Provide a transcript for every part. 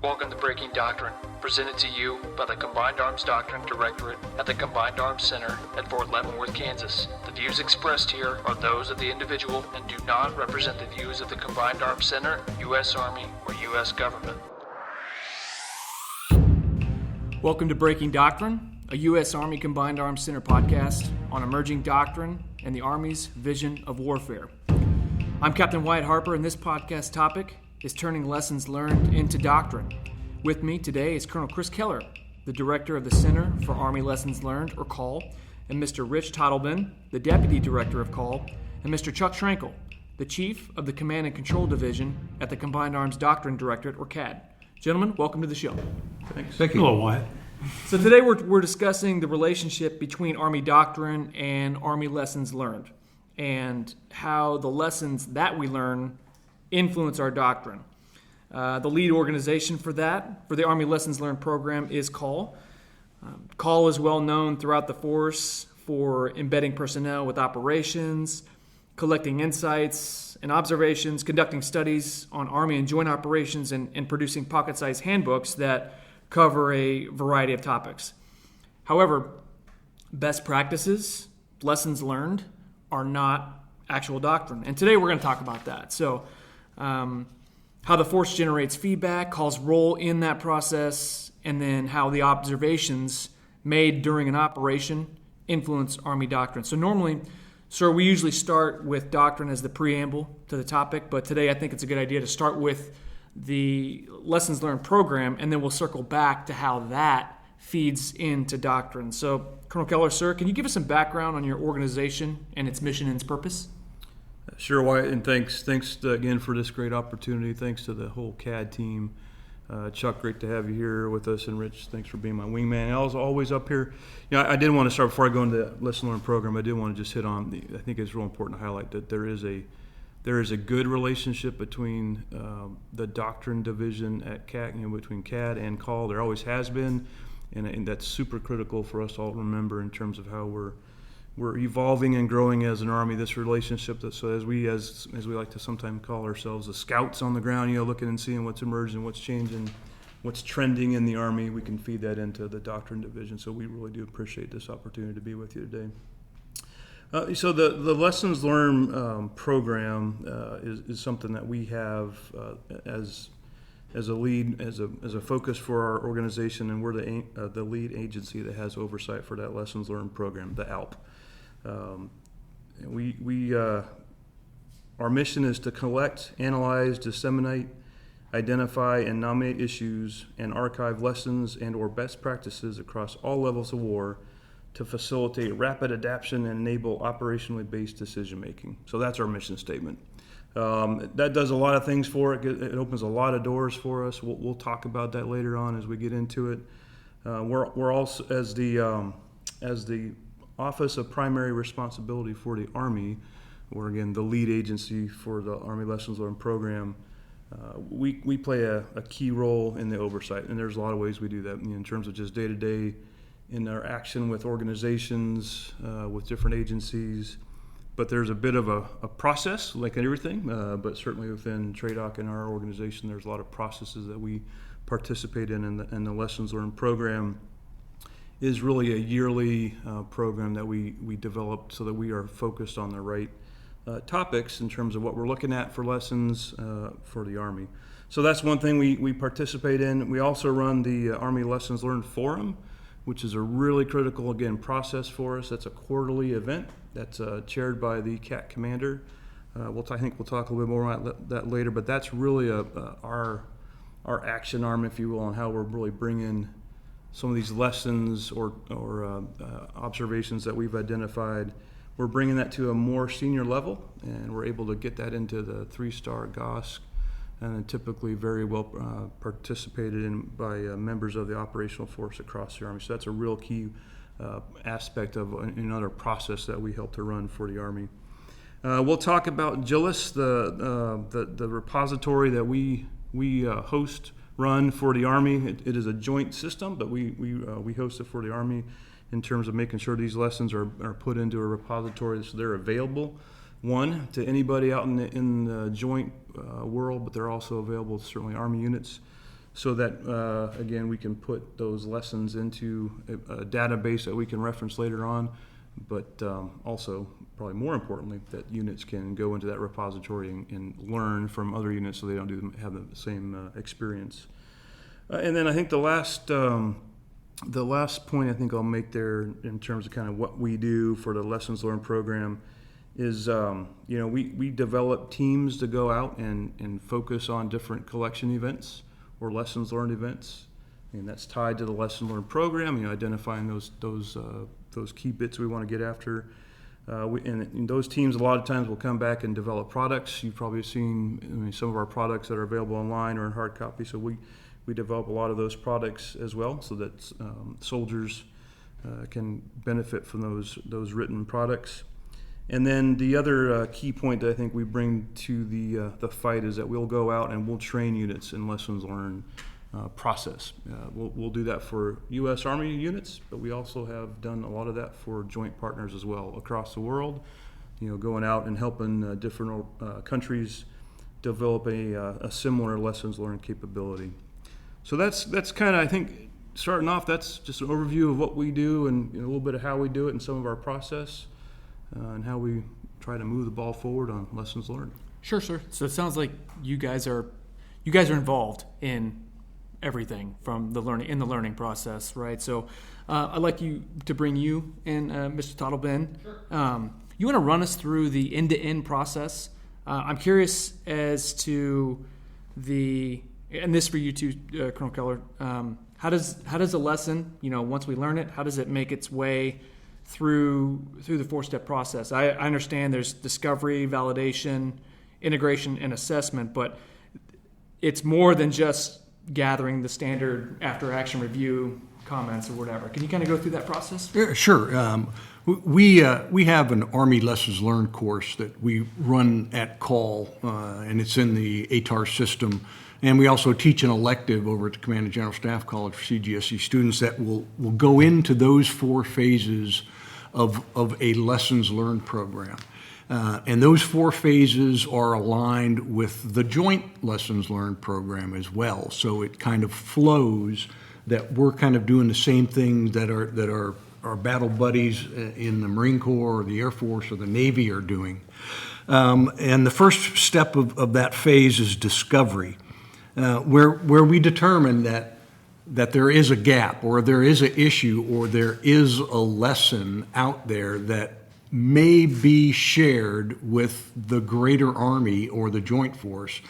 Welcome to Breaking Doctrine, presented to you by the Combined Arms Doctrine Directorate at the Combined Arms Center at Fort Leavenworth, Kansas. The views expressed here are those of the individual and do not represent the views of the Combined Arms Center, U.S. Army, or U.S. government. Welcome to Breaking Doctrine, a U.S. Army Combined Arms Center podcast on emerging doctrine and the Army's vision of warfare. I'm Captain Wyatt Harper, and this podcast topic is turning lessons learned into doctrine. With me today is Colonel Chris Keller, the Director of the Center for Army Lessons Learned, or CALL, and Mr. Rich Totleben, the Deputy Director of CALL, and Mr. Chuck Schrankel, the Chief of the Command and Control Division at the Combined Arms Doctrine Directorate, or CADD. Gentlemen, welcome to the show. Thanks. Thank you. Hello, Wyatt. So today we're discussing the relationship between Army doctrine and Army lessons learned, and how the lessons that we learn influence our doctrine. The lead organization for the Army Lessons Learned program is CALL. CALL is well known throughout the force for embedding personnel with operations, collecting insights and observations, conducting studies on Army and joint operations, and producing pocket-sized handbooks that cover a variety of topics. However, best practices, lessons learned, are not actual doctrine. And today we're going to talk about that. So, how the force generates feedback, CALL's role in that process, and then how the observations made during an operation influence Army doctrine. So normally, sir, we usually start with doctrine as the preamble to the topic, but today I think it's a good idea to start with the Lessons Learned program, and then we'll circle back to how that feeds into doctrine. So, Colonel Keller, sir, can you give us some background on your organization and its mission and its purpose? Sure, Wyatt, and thanks again for this great opportunity. Thanks to the whole CADD team. Chuck, great to have you here with us, and Rich, thanks for being my wingman. I was always up here. I did want to start, before I go into the Lesson Learned program, I did want to just hit on, I think it's real important to highlight that there is a good relationship between the doctrine division at CADD, between CADD and CALL. There always has been, and that's super critical for us all to remember in terms of how we're evolving and growing as an Army. This relationship, so as we like to sometimes call ourselves, the scouts on the ground, looking and seeing what's emerging, what's changing, what's trending in the Army, we can feed that into the doctrine division. So we really do appreciate this opportunity to be with you today. So the Lessons Learned program is something that we have as a lead, as a focus for our organization, and we're the lead agency that has oversight for that Lessons Learned program, the ALP. Our mission is to collect, analyze, disseminate, identify, and nominate issues and archive lessons and or best practices across all levels of war to facilitate rapid adaptation and enable operationally based decision making. So that's our mission statement. That does a lot of things for it. It opens a lot of doors for us. We'll talk about that later on as we get into it. We're also, as the Office of Primary Responsibility for the Army, or again the lead agency for the Army Lessons Learned program, we play a key role in the oversight, and there's a lot of ways we do that in terms of just day-to-day in our action with organizations, with different agencies. But there's a bit of a process, like everything, but certainly within TRADOC and our organization, there's a lot of processes that we participate in, and the Lessons Learned program is really a yearly program that we developed so that we are focused on the right topics in terms of what we're looking at for lessons for the Army. So that's one thing we participate in. We also run the Army Lessons Learned Forum, which is a really critical, again, process for us. That's a quarterly event that's chaired by the CAT commander. I think we'll talk a little bit more about that later, but that's really our action arm, if you will, on how we're really bringing some of these lessons or observations that we've identified. We're bringing that to a more senior level, and we're able to get that into the 3-star GOSC, and typically very well participated in by members of the operational force across the Army. So that's a real key aspect of another process that we help to run for the Army. We'll talk about GILIS, the repository that we run for the Army. It is a joint system, but we host it for the Army in terms of making sure these lessons are put into a repository so they're available, one, to anybody out in the joint world, but they're also available to certainly Army units. so that, again, we can put those lessons into a database that we can reference later on, but also, probably more importantly, that units can go into that repository and learn from other units so they don't have the same experience. And then I think the last point I think I'll make there in terms of kind of what we do for the Lessons Learned program is, we develop teams to go out and focus on different collection events or lessons learned events, and that's tied to the Lesson Learned program. Identifying those key bits we want to get after. And those teams a lot of times will come back and develop products. You've probably seen some of our products that are available online or in hard copy. So we develop a lot of those products as well, so that soldiers can benefit from those written products. And then the other key point that I think we bring to the fight is that we'll go out and we'll train units in lessons learned process. We'll do that for U.S. Army units, but we also have done a lot of that for joint partners as well across the world. Going out and helping different countries develop a similar lessons learned capability. So that's kind of, I think, starting off, that's just an overview of what we do and a little bit of how we do it and some of our process and how we try to move the ball forward on lessons learned. Sure, sir. So it sounds like you guys are involved in everything from the learning process, right? So I'd like to bring you in, Mr. Totleben. Sure. You want to run us through the end-to-end process? I'm curious as to and this for you too, Colonel Keller. How does a lesson, once we learn it, how does it make its way through the 4-step process? I understand there's discovery, validation, integration, and assessment, but it's more than just gathering the standard after-action review comments or whatever. Can you kind of go through that process? Yeah, sure. We have an Army Lessons Learned course that we run at call, and it's in the ATAR system. And we also teach an elective over at the Command and General Staff College for CGSE students that will go into those 4 phases of a Lessons Learned program. And those 4 phases are aligned with the Joint Lessons Learned program as well. So it kind of flows that we're kind of doing the same things that our battle buddies in the Marine Corps or the Air Force or the Navy are doing. And the first step of that phase is discovery, where we determine that there is a gap or there is an issue or there is a lesson out there that may be shared with the greater Army or the Joint Force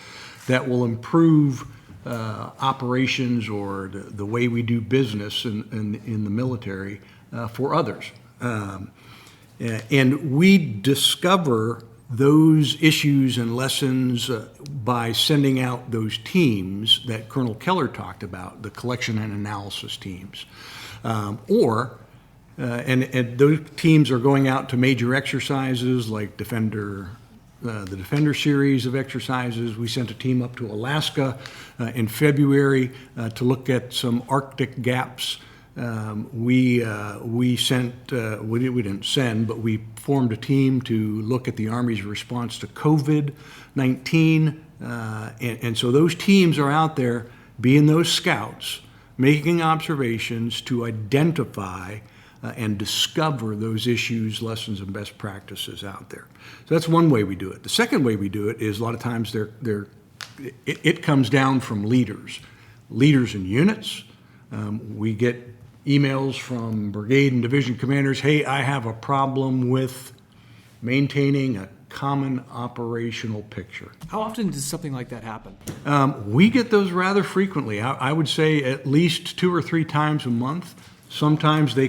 that will improve operations or the way we do business in the military for others. And we discover those issues and lessons by sending out those teams that Colonel Keller talked about, the collection and analysis teams. And those teams are going out to major exercises like the Defender series of exercises. We sent a team up to Alaska in February to look at some Arctic gaps. We didn't send, but we formed a team to look at the Army's response to COVID-19. And so those teams are out there being those scouts, making observations to identify and discover those issues, lessons, and best practices out there. So that's one way we do it. The second way we do it is a lot of times it comes down from leaders in units. We get emails from brigade and division commanders, hey, I have a problem with maintaining a common operational picture. How often does something like that happen? We get those rather frequently. I would say at least 2 or 3 times a month. Sometimes a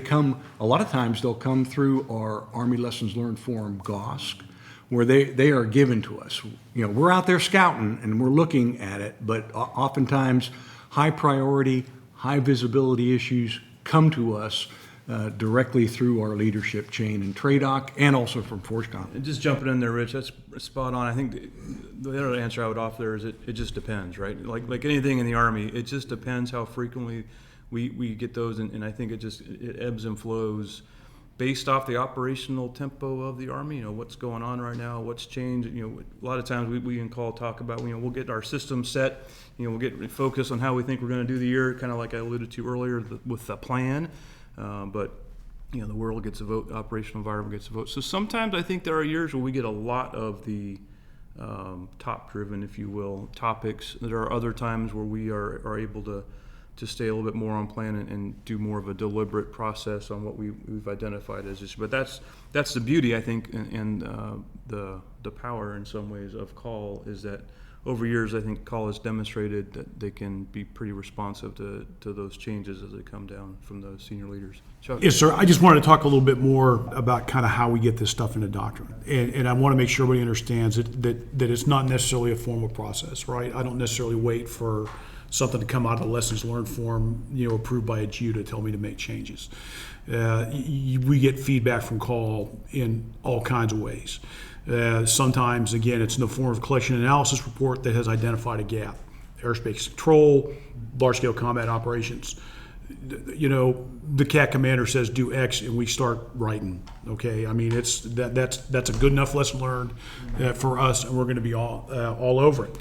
lot of times they'll come through our Army Lessons Learned Forum, GOSC, where they are given to us. We're out there scouting and we're looking at it, but oftentimes high priority, high visibility issues come to us directly through our leadership chain in TRADOC and also from FORSCOM. And just jumping in there, Rich, that's spot on. I think the other answer I would offer there is it just depends, right? Like anything in the Army, it just depends how frequently we get those, and I think it ebbs and flows based off the operational tempo of the Army, what's going on right now, what's changed. A lot of times we in call talk about, we'll get our system set, we'll get focused on how we think we're going to do the year, kind of like I alluded to earlier with the plan. But the world gets a vote, the operational environment gets a vote. So sometimes I think there are years where we get a lot of the top-driven, if you will, topics. There are other times where we are able to stay a little bit more on plan and do more of a deliberate process on what we've identified as issues. But that's the beauty, I think, and the power in some ways of call is that over years, I think call has demonstrated that they can be pretty responsive to those changes as they come down from the senior leaders. Chuck? Yes, sir. I just wanted to talk a little bit more about kind of how we get this stuff into doctrine. And I want to make sure everybody understands that it's not necessarily a formal process, right? I don't necessarily wait for something to come out of the lessons learned form, approved by a GU to tell me to make changes. We get feedback from call in all kinds of ways. Sometimes, again, it's in the form of a collection analysis report that has identified a gap. Airspace control, large-scale combat operations. The CADD commander says do X, and we start writing. Okay, I mean that's a good enough lesson learned for us, and we're going to be all over it.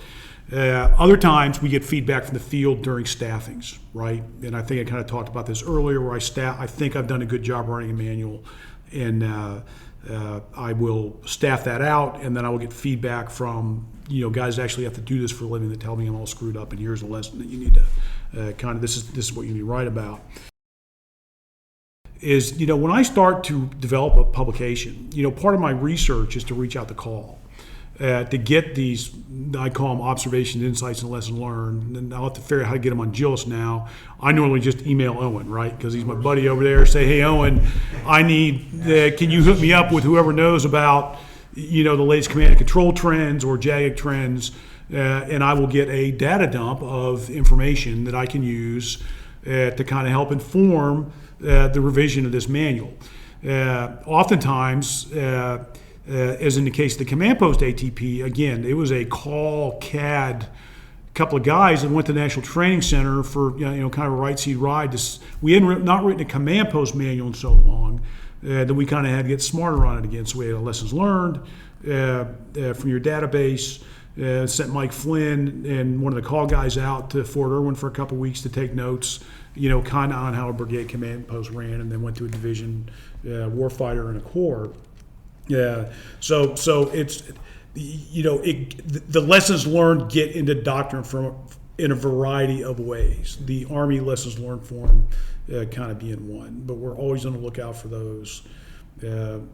Other times we get feedback from the field during staffings, right? And I think I kind of talked about this earlier, where I think I've done a good job writing a manual, and I will staff that out, and then I will get feedback from guys that actually have to do this for a living that tell me I'm all screwed up, and here's a lesson that you need to this is what you need to write about. Is when I start to develop a publication, part of my research is to reach out to call. To get these, I call them observations, insights, and lessons learned. And I'll have to figure out how to get them on Gillis now. I normally just email Owen, right? Because he's my buddy over there. Say, hey, Owen, I need, can you hook me up with whoever knows about, the latest command and control trends or JAG trends? And I will get a data dump of information that I can use to kind of help inform the revision of this manual. Oftentimes, as in the case of the command post ATP, again, it was a call CADD couple of guys that went to the National Training Center for kind of a right seat ride. We hadn't not written a command post manual in so long that we kind of had to get smarter on it again. So we had lessons learned from your database. Sent Mike Flynn and one of the call guys out to Fort Irwin for a couple of weeks to take notes, kind of on how a brigade command post ran, and then went to a division warfighter and a corps. Yeah, so it's the lessons learned get into doctrine in a variety of ways. The Army lessons learned form kind of being one, but we're always on the lookout for those. And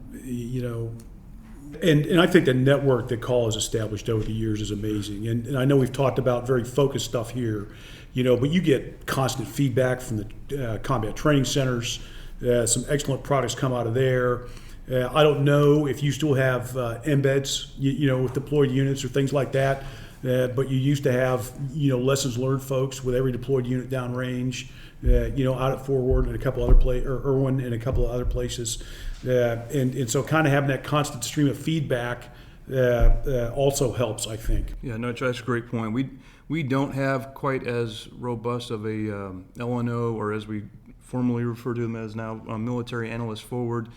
I think the network that call has established over the years is amazing. And I know we've talked about very focused stuff here, but you get constant feedback from the combat training centers. Some excellent products come out of there. I don't know if you still have embeds, with deployed units or things like that, but you used to have, lessons learned folks with every deployed unit downrange, out at Fort Ward and a couple other Irwin and a couple of other places. And so kind of having that constant stream of feedback also helps, I think. Yeah, no, that's a great point. We don't have quite as robust of a LNO, or as we formally refer to them as now, military analyst forward.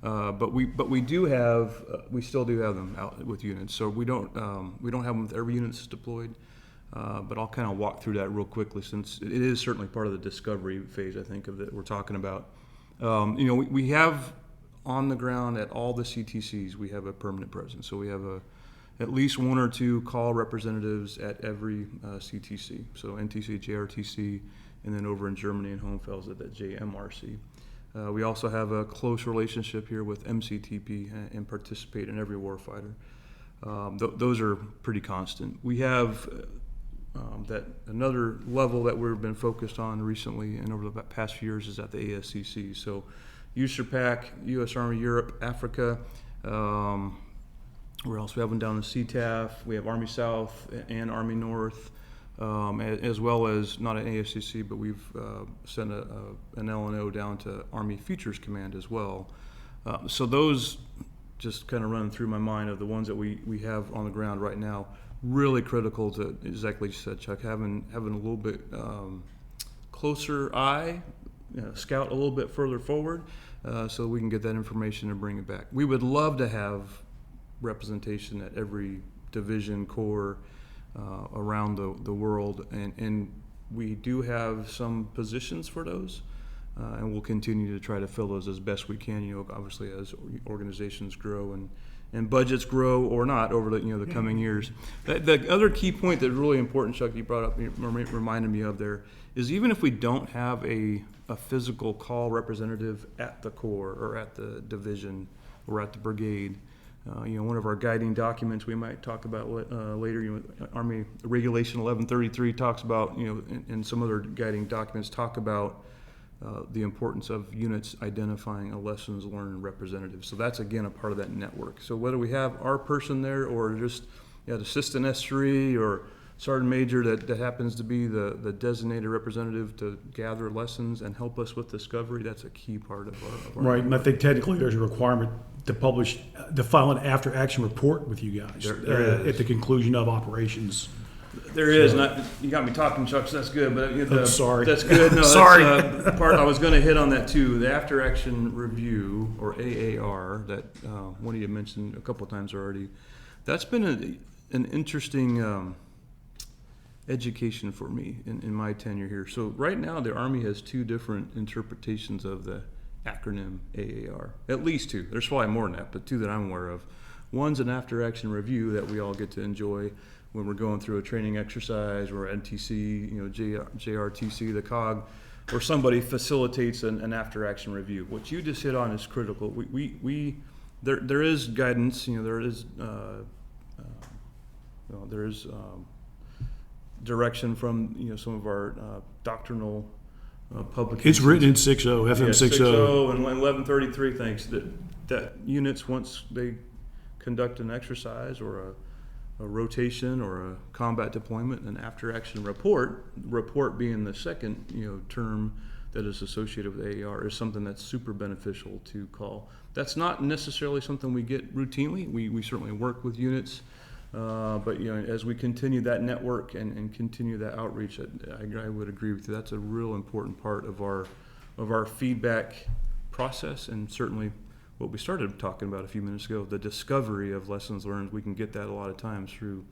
But we do have we still do have them out with units. So we don't have them with every unit that's deployed. But I'll kind of walk through that real quickly, since it is certainly part of the discovery phase, I think, of that we're talking about. We have on the ground at all the CTCs, we have a permanent presence. So we have at least one or two call representatives at every CTC. So NTC, JRTC, and then over in Germany and Hohenfels at that JMRC. We also have a close relationship here with MCTP and participate in every warfighter. Those are pretty constant. We have that another level that we've been focused on recently and over the past few years is at the ASCC. So USERPAC, U.S. Army Europe, Africa. Where else? We have them down in CTAF. We have Army South and Army North. As well as, not an ASCC, but we've sent an LNO down to Army Futures Command as well. So those just kind of running through my mind of the ones that we have on the ground right now. Really critical to, exactly like you said, Chuck, having a little bit closer eye scout a little bit further forward so we can get that information and bring it back. We would love to have representation at every division, corps around the world, and we do have some positions for those, and we'll continue to try to fill those as best we can. Obviously as organizations grow and budgets grow or not over the coming years. The other key point that's really important, Chuck, you brought up, reminded me of there, is even if we don't have a physical call representative at the corps or at the division or at the brigade, one of our guiding documents we might talk about later, Army Regulation 1133 talks about, and some other guiding documents talk about the importance of units identifying a lessons learned representative. So that's, again, a part of that network. So whether we have our person there or just the assistant S3 or sergeant major that happens to be the designated representative to gather lessons and help us with discovery, that's a key part of our Right, and I think technically there's a requirement to file an after-action report with you guys There is. at the conclusion of operations. There is, and you got me talking, Chuck, so that's good. But I'm sorry. That's good. No, Sorry. That's, part I was going to hit on that too. The after action review, or AAR, that one of you mentioned a couple of times already. That's been an interesting education for me in my tenure here. So right now, the Army has two different interpretations of the acronym AAR. At least two. There's probably more than that, but two that I'm aware of. One's an after action review that we all get to enjoy when we're going through a training exercise or NTC, JRTC, the COG, or somebody facilitates an after-action review. What you just hit on is critical. There is guidance. There is direction from some of our doctrinal publications. It's written in 6.0, FM 6.0. 6.0 and 1133 thinks that units, once they conduct an exercise or a rotation or a combat deployment, an after-action report being the second term that is associated with AAR, is something that's super beneficial to call. That's not necessarily something we get routinely. We certainly work with units, but as we continue that network and continue that outreach, I would agree with you. That's a real important part of our feedback process, and certainly what we started talking about a few minutes ago, the discovery of lessons learned. We can get that a lot of times through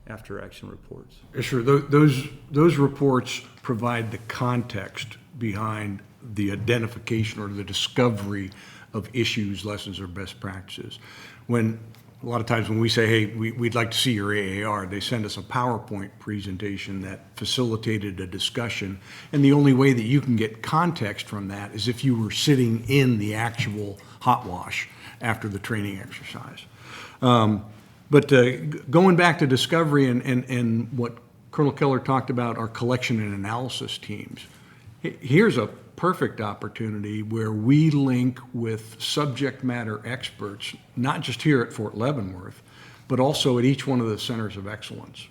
after-action reports. Sure, those reports provide the context behind the identification or the discovery of issues, lessons, or best practices. A lot of times when we say, hey, we'd like to see your AAR, they send us a PowerPoint presentation that facilitated a discussion, and the only way that you can get context from that is if you were sitting in the actual hot wash after the training exercise. But going back to discovery and what Colonel Keller talked about, our collection and analysis teams, here's a perfect opportunity where we link with subject matter experts, not just here at Fort Leavenworth, but also at each one of the centers of excellence.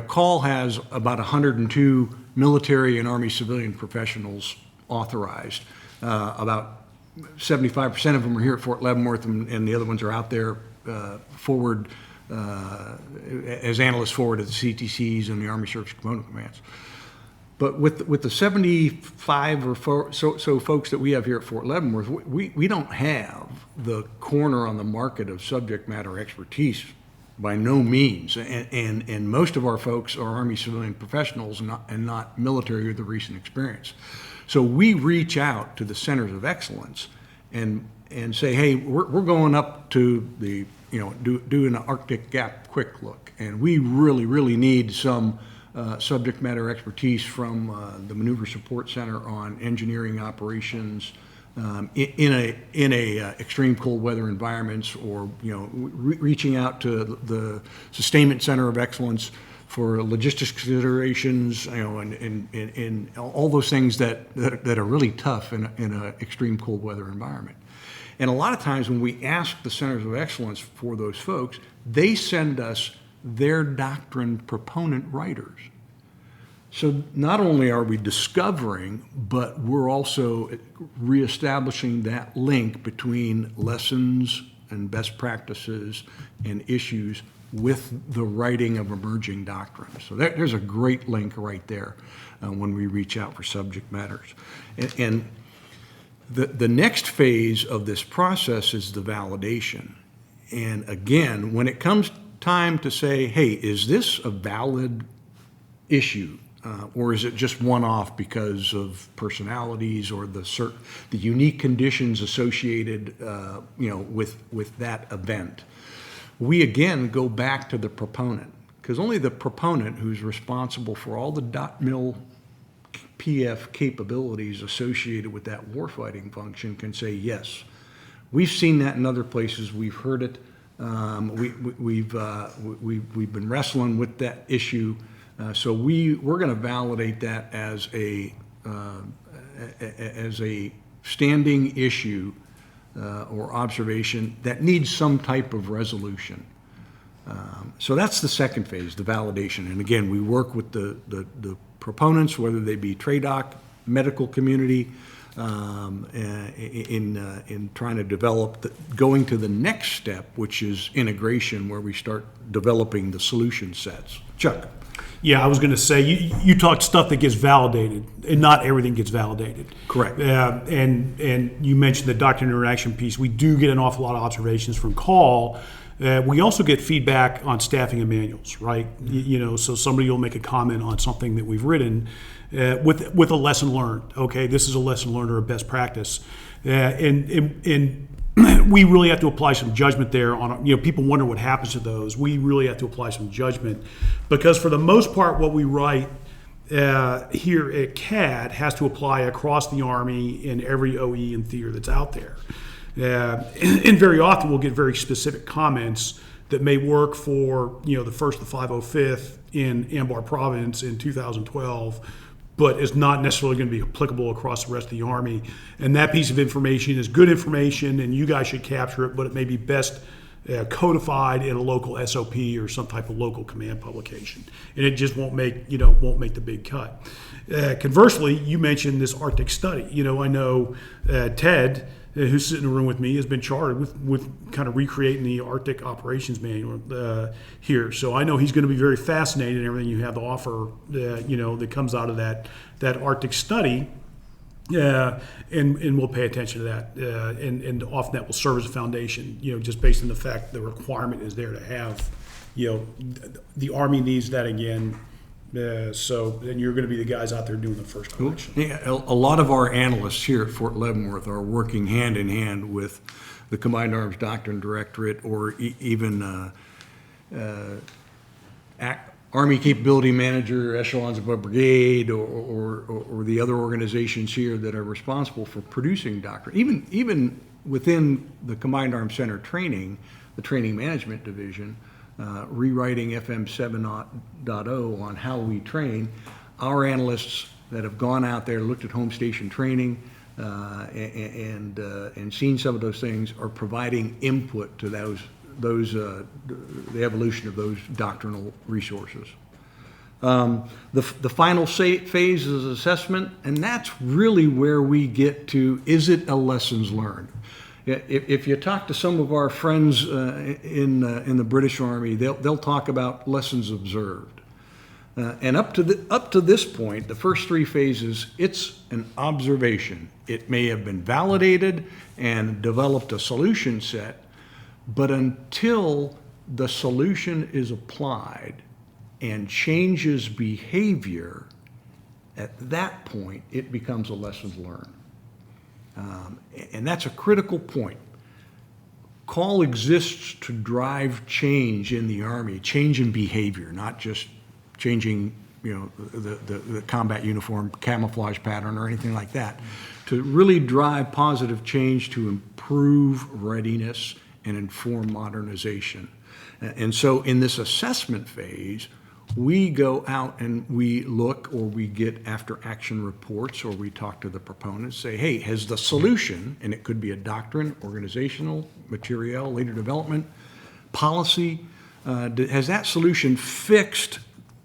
CALL has about 102 military and Army civilian professionals authorized. About 75% of them are here at Fort Leavenworth, and the other ones are out there forward as analysts forward at the CTCs and the Army Service Component Commands. But with the 75 or so folks that we have here at Fort Leavenworth, we don't have the corner on the market of subject matter expertise by no means. And most of our folks are Army civilian professionals and not military with the recent experience. So we reach out to the centers of excellence and say, hey, we're going up to the, do an Arctic Gap quick look. And we really need some subject matter expertise from the Maneuver Support Center on engineering operations in a extreme cold weather environments, or reaching out to the Sustainment Center of Excellence for logistics considerations, and all those things that are really tough in an extreme cold weather environment. And a lot of times when we ask the centers of excellence for those folks, they send us their doctrine proponent writers. So not only are we discovering, but we're also reestablishing that link between lessons and best practices and issues with the writing of emerging doctrine. So there's a great link right there when we reach out for subject matters. And the next phase of this process is the validation. And again, when it comes time to say, hey, is this a valid issue? Or is it just one-off because of personalities or the unique conditions associated, with that event? We again go back to the proponent, because only the proponent, who's responsible for all the .mil PF capabilities associated with that warfighting function, can say yes. We've seen that in other places. We've heard it. We've been wrestling with that issue. So we're going to validate that as a standing issue or observation that needs some type of resolution. So that's the second phase, the validation. And again, we work with the proponents, whether they be TRADOC, medical community, in trying to develop, going to the next step, which is integration, where we start developing the solution sets. Chuck. Yeah, I was going to say, you talked stuff that gets validated, and not everything gets validated. Correct. And you mentioned the doctrine interaction piece. We do get an awful lot of observations from call. We also get feedback on staffing and manuals, right? So somebody will make a comment on something that we've written with a lesson learned. Okay, this is a lesson learned or a best practice. And we really have to apply some judgment there on, people wonder what happens to those. We really have to apply some judgment, because for the most part, what we write here at CADD has to apply across the Army in every OE and theater that's out there. And very often we'll get very specific comments that may work for, the 1st to 505th in Anbar Province in 2012, but is not necessarily going to be applicable across the rest of the Army. And that piece of information is good information, and you guys should capture it, but it may be best codified in a local SOP or some type of local command publication. And it just won't make the big cut. Conversely, you mentioned this Arctic study. I know Ted, who's sitting in the room with me, has been charged with kind of recreating the Arctic operations manual here. So I know he's going to be very fascinated in everything you have to offer, that comes out of that Arctic study. And we'll pay attention to that. And often that will serve as a foundation, just based on the fact the requirement is there to have, the Army needs that again. So then you're going to be the guys out there doing the first collection. Yeah, a lot of our analysts here at Fort Leavenworth are working hand in hand with the Combined Arms Doctrine Directorate, or even Army Capability Manager, echelons above brigade, or the other organizations here that are responsible for producing doctrine. Even within the Combined Arms Center training, the Training Management Division, rewriting FM 7.0 on how we train. Our analysts that have gone out there, looked at home station training, and seen some of those things, are providing input to the evolution of those doctrinal resources. The final phase is assessment, and that's really where we get to, is it a lessons learned? If you talk to some of our friends in the British Army, they'll talk about lessons observed. And up to this point, the first three phases, it's an observation. It may have been validated and developed a solution set, but until the solution is applied and changes behavior, at that point, it becomes a lessons learned. And that's a critical point. Call exists to drive change in the Army, change in behavior, not just changing, the combat uniform camouflage pattern or anything like that, to really drive positive change to improve readiness and inform modernization. And so in this assessment phase, we go out and we look, or we get after action reports, or we talk to the proponents, say, hey, has the solution, and it could be a doctrine, organizational, materiel, leader development, policy, has that solution fixed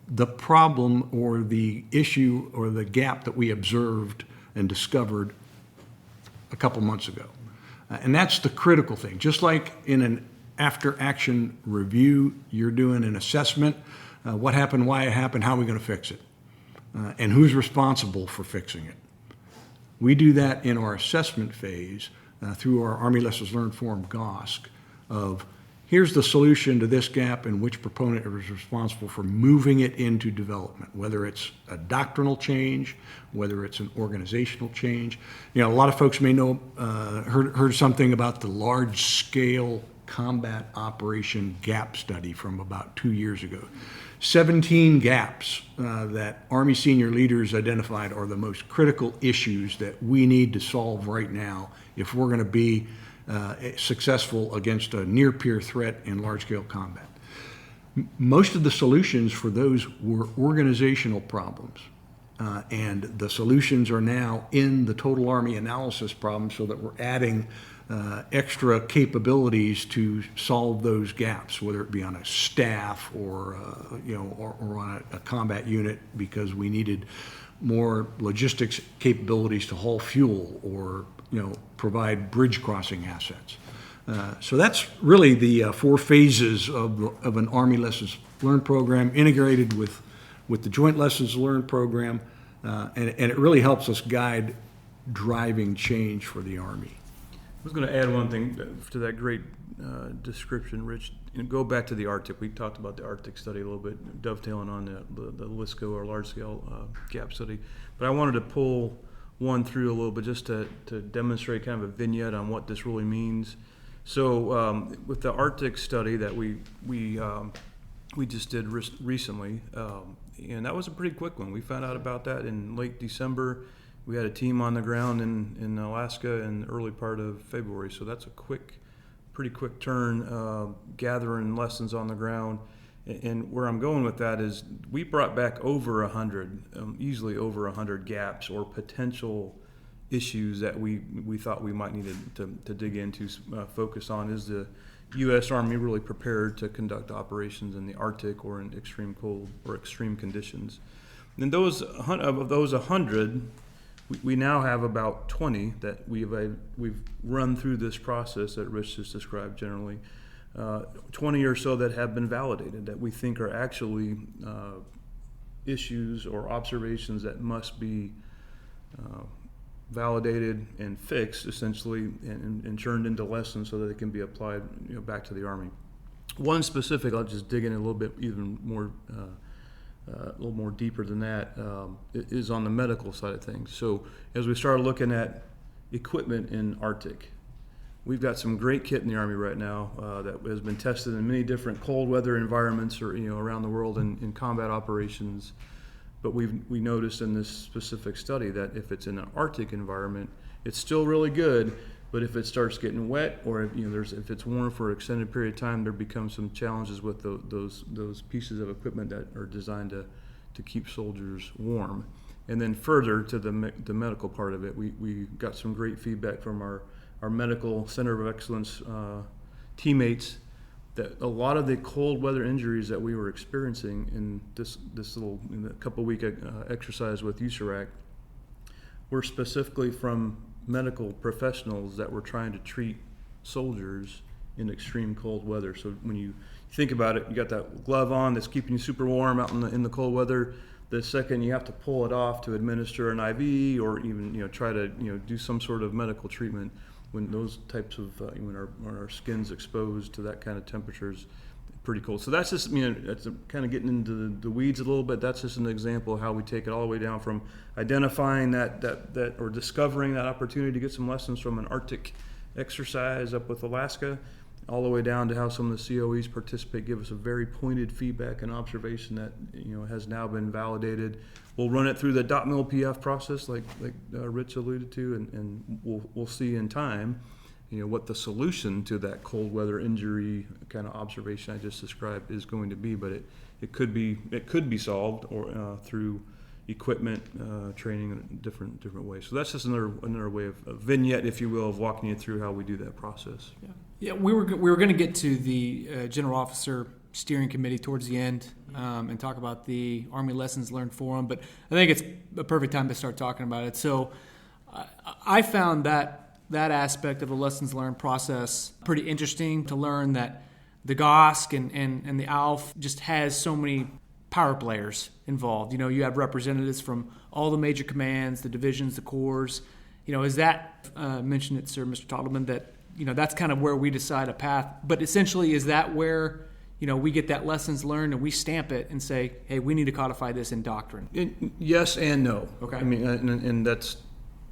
the problem or the issue or the gap that we observed and discovered a couple months ago? And that's the critical thing. Just like in an after-action review. You're doing an assessment. What happened, why it happened, how are we going to fix it? And who's responsible for fixing it? We do that in our assessment phase through our Army Lessons Learned form, GOSC, of here's the solution to this gap and which proponent is responsible for moving it into development, whether it's a doctrinal change, whether it's an organizational change. A lot of folks may know, heard something about the large-scale combat operation gap study from about 2 years ago. 17 gaps that Army senior leaders identified are the most critical issues that we need to solve right now if we're going to be successful against a near-peer threat in large-scale combat. Most of the solutions for those were organizational problems, and the solutions are now in the total Army analysis problem, so that we're adding extra capabilities to solve those gaps, whether it be on a staff or on a combat unit, because we needed more logistics capabilities to haul fuel or provide bridge crossing assets. So that's really the 4 phases of an Army Lessons Learned program, integrated with the Joint Lessons Learned program, and it really helps us guide driving change for the Army. I was going to add one thing to that great description, Rich. Go back to the Arctic. We talked about the Arctic study a little bit, dovetailing on the LSCO, or large-scale gap study. But I wanted to pull one through a little bit just to demonstrate kind of a vignette on what this really means. So with the Arctic study that we just did recently, and that was a pretty quick one. We found out about that in late December. We had a team on the ground in Alaska in the early part of February, so that's a pretty quick turn, gathering lessons on the ground. And where I'm going with that is we brought back over 100, easily over 100 gaps or potential issues that we thought we might need to dig into, focus on. Is the U.S. Army really prepared to conduct operations in the Arctic or in extreme cold or extreme conditions? And of those 100, we now have about 20 that we've run through this process that Rich just described generally. 20 or so that have been validated, that we think are actually issues or observations that must be validated and fixed, essentially, and turned into lessons so that they can be applied back to the Army. One specific, I'll just dig in a little bit even more, a little more deeper than that, is on the medical side of things. So as we started looking at equipment in Arctic, we've got some great kit in the Army right now that has been tested in many different cold weather environments or around the world in combat operations. But we noticed in this specific study that if it's in an Arctic environment, it's still really good. But if it starts getting wet, or if it's warm for an extended period of time, there becomes some challenges with those pieces of equipment that are designed to keep soldiers warm. And then further to the medical part of it, we got some great feedback from our medical center of excellence teammates that a lot of the cold weather injuries that we were experiencing in this little couple week exercise with USARAC were specifically from medical professionals that were trying to treat soldiers in extreme cold weather. So when you think about it, you got that glove on that's keeping you super warm out in the cold weather. The second you have to pull it off to administer an IV or even try to do some sort of medical treatment, when those types of when our skin's exposed to that kind of temperatures, pretty cold. So that's just that's kind of getting into the weeds a little bit. That's just an example of how we take it all the way down from identifying that or discovering that opportunity to get some lessons from an Arctic exercise up with Alaska, all the way down to how some of the COEs participate, give us a very pointed feedback and observation that has now been validated. We'll run it through the .mil-PF process, like Rich alluded to, and we'll see in time, what the solution to that cold weather injury kind of observation I just described is going to be. But it could be solved or through equipment training in different ways. So that's just another way of a vignette, if you will, of walking you through how we do that process. Yeah. We were going to get to the General Officer Steering Committee towards the end and talk about the Army Lessons Learned Forum, but I think it's a perfect time to start talking about it. So I found that that aspect of the lessons learned process pretty interesting to learn that the GOSC and the ALF just has so many power players involved. You have representatives from all the major commands, the divisions, the corps. Is that, mentioned it, sir, Mr. Totleben, that, that's kind of where we decide a path. But essentially, is that where, we get that lessons learned and we stamp it and say, hey, we need to codify this in doctrine? Yes and no. Okay. I mean, and that's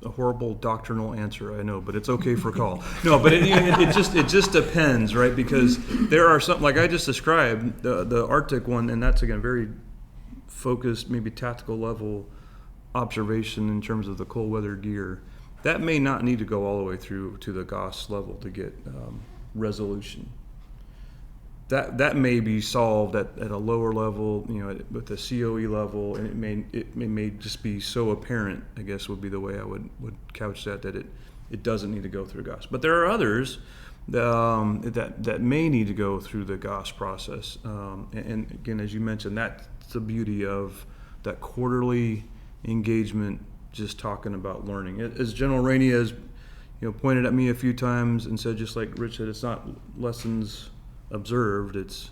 a horrible doctrinal answer, I know, but it's okay for call. No, but it just depends, right? Because there are some, like I just described, the Arctic one, and that's again very focused, maybe tactical level observation in terms of the cold weather gear. That may not need to go all the way through to the GOS level to get resolution. That may be solved at a lower level, with the COE level, and it may just be so apparent, I guess would be the way I would couch that it doesn't need to go through GOS. But there are others that may need to go through the GOS process. And again, as you mentioned, that's the beauty of that quarterly engagement, just talking about learning. As General Rainey has pointed at me a few times and said, just like Rich said, it's not lessons observed, it's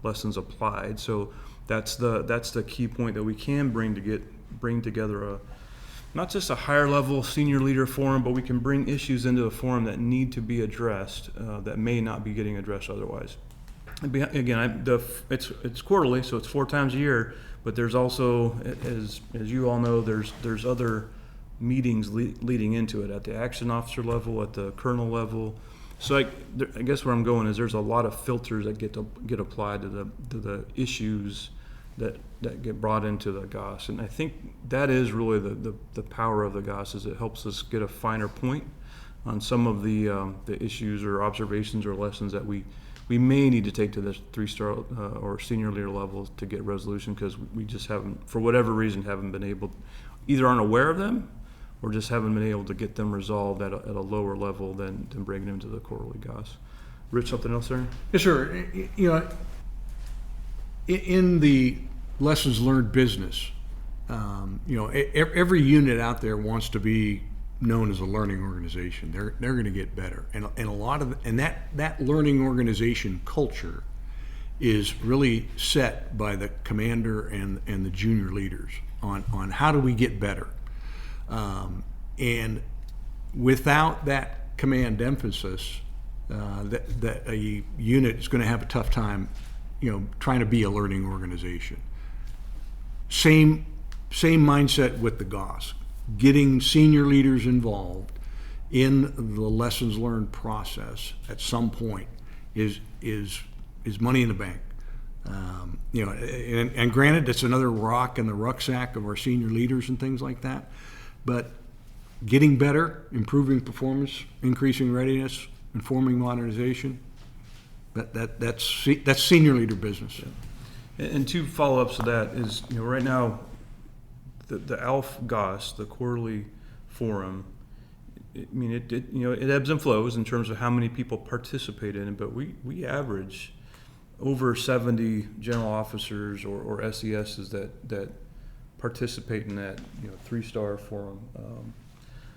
lessons applied. So that's the key point, that we can bring together not just a higher level senior leader forum, but we can bring issues into the forum that need to be addressed that may not be getting addressed otherwise. Again, it's quarterly, so it's 4 times a year. But there's also, as you all know, there's other meetings leading into it at the action officer level, at the colonel level. So I guess where I'm going is there's a lot of filters that get applied to the issues that get brought into the GOS, and I think that is really the power of the GOS, is it helps us get a finer point on some of the issues or observations or lessons that we may need to take to the 3-star or senior leader levels to get resolution, because we just haven't, for whatever reason, haven't been able, either aren't aware of them or just haven't been able to get them resolved at a lower level than bringing them to the quarterly GOS. Rich, something else there? Yes, sir. In the lessons learned business, every unit out there wants to be known as a learning organization. They're going to get better, and a lot of that learning organization culture is really set by the commander and the junior leaders on how do we get better. And without that command emphasis, that a unit is going to have a tough time, trying to be a learning organization. Same mindset with the GOS. Getting senior leaders involved in the lessons learned process at some point is money in the bank. And granted, it's another rock in the rucksack of our senior leaders and things like that. But getting better, improving performance, increasing readiness, informing modernization, that's senior leader business. And 2 follow-ups to that is, right now, the ALF GOS, the quarterly forum, it ebbs and flows in terms of how many people participate in it, but we average over 70 general officers or SESs that participate in that 3-star forum.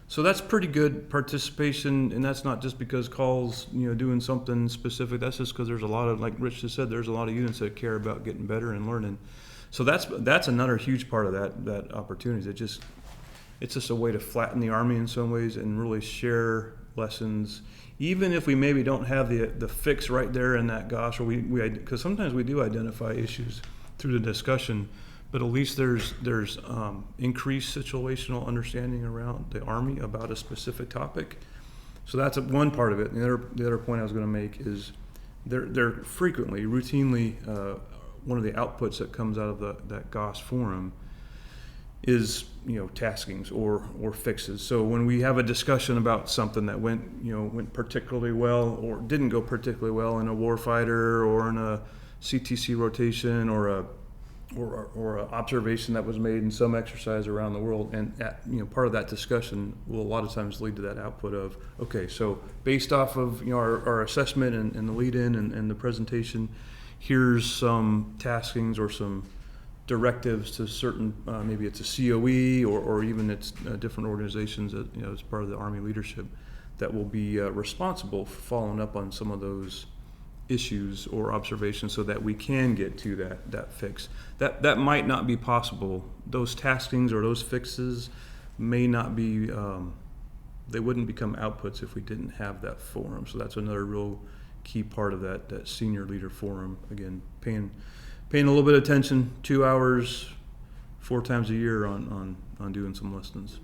So that's pretty good participation, and that's not just because Call's doing something specific. That's just because there's a lot of, like Rich just said, there's a lot of units that care about getting better and learning. So that's another huge part of that opportunity. It's just a way to flatten the Army in some ways and really share lessons, even if we maybe don't have the fix right there in that GOS, or because sometimes we do identify issues through the discussion. But at least there's increased situational understanding around the Army about a specific topic. So that's one part of it. And the other point I was going to make is they're frequently, routinely, one of the outputs that comes out of that GOS forum is taskings or fixes. So when we have a discussion about something that went particularly well or didn't go particularly well in a warfighter or in a CTC rotation or a observation that was made in some exercise around the world, and part of that discussion will a lot of times lead to that output of, okay, so based off of our assessment and the lead-in and the presentation, here's some taskings or some directives to certain, maybe it's a COE or even it's different organizations that, as part of the Army leadership, that will be responsible for following up on some of those issues or observations so that we can get to that fix. That might not be possible. Those taskings or those fixes may not be, they wouldn't become outputs if we didn't have that forum. So that's another real key part of that senior leader forum. Again, paying a little bit of attention, 2 hours, 4 times a year on doing some lessons.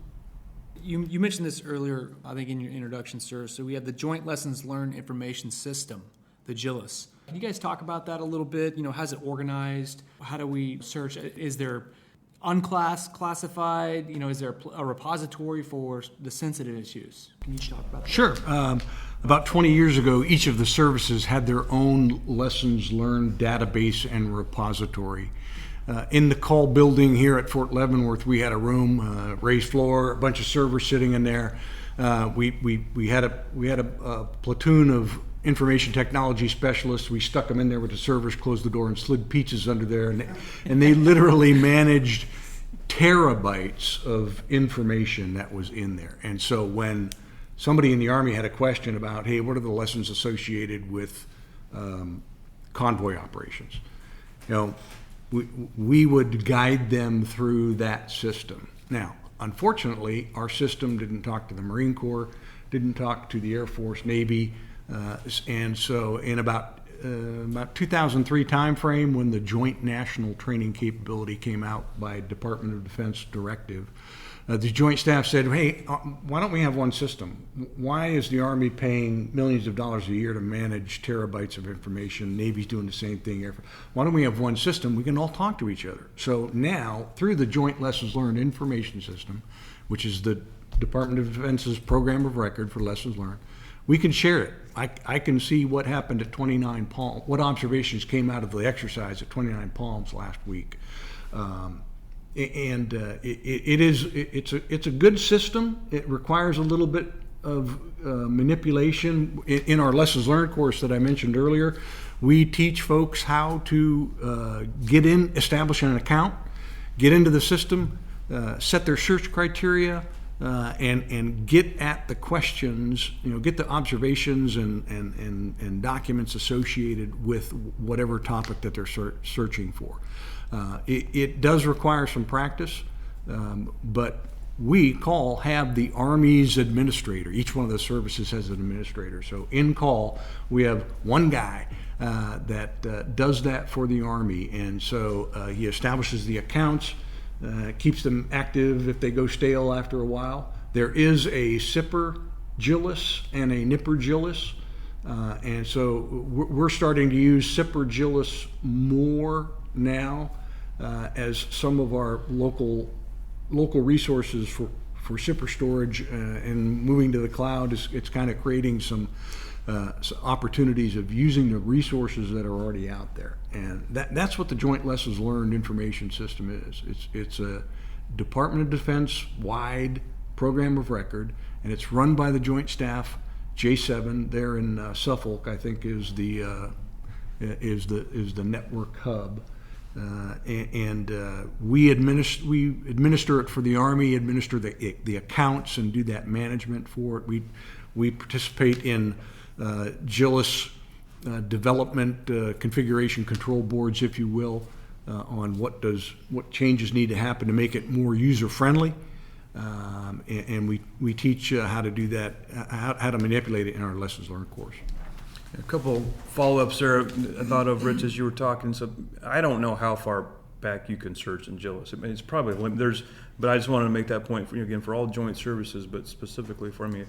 You mentioned this earlier, I think, in your introduction, sir. So we have the Joint Lessons Learned Information System, the JLIS. Can you guys talk about that a little bit? How's it organized? How do we search? Is there classified? Is there a repository for the sensitive issues? Can you talk about that? Sure. About 20 years ago, each of the services had their own lessons learned database and repository. In the call building here at Fort Leavenworth, we had a room, raised floor, a bunch of servers sitting in there. We had a platoon of information technology specialists. We stuck them in there with the servers, closed the door, and slid pizzas under there, and they literally managed terabytes of information that was in there. And so when somebody in the Army had a question about, hey, what are the lessons associated with convoy operations? We would guide them through that system. Now, unfortunately, our system didn't talk to the Marine Corps, didn't talk to the Air Force, Navy, and so in about 2003 timeframe, when the Joint National Training Capability came out by Department of Defense directive, the Joint Staff said, hey, why don't we have one system? Why is the Army paying millions of dollars a year to manage terabytes of information? Navy's doing the same thing. Why don't we have one system? We can all talk to each other. So now, through the Joint Lessons Learned Information System, which is the Department of Defense's program of record for lessons learned, we can share it. I can see what happened at 29 Palms, what observations came out of the exercise at 29 Palms last week. It's a good system. It requires a little bit of manipulation. In our lessons learned course that I mentioned earlier, we teach folks how to establish an account, get into the system, set their search criteria, and get at the questions, get the observations and documents associated with whatever topic that they're searching for. It does require some practice, but we have the Army's administrator. Each one of the services has an administrator. So in call, we have one guy that does that for the Army. And so he establishes the accounts, keeps them active if they go stale after a while. There is a SIPR JLIS and a NIPR JLIS. And so we're starting to use SIPR JLIS more now as some of our local resources for SIPR storage and moving to the cloud. It's kind of creating some opportunities of using the resources that are already out there. And that's what the Joint Lessons Learned Information System is. It's a Department of Defense wide program of record, and it's run by the Joint Staff. J7 there in Suffolk, I think, is the network hub. We administer it for the Army, administer the accounts, and do that management for it. We participate in JLIS development, configuration control boards, if you will, on what changes need to happen to make it more user friendly, and we teach how to do that, how to manipulate it in our lessons learned course. A couple follow-ups there I thought of, Rich, as you were talking. So I don't know how far back you can search in JLIS. I mean, it's probably but I just wanted to make that point for you again for all joint services, but specifically for the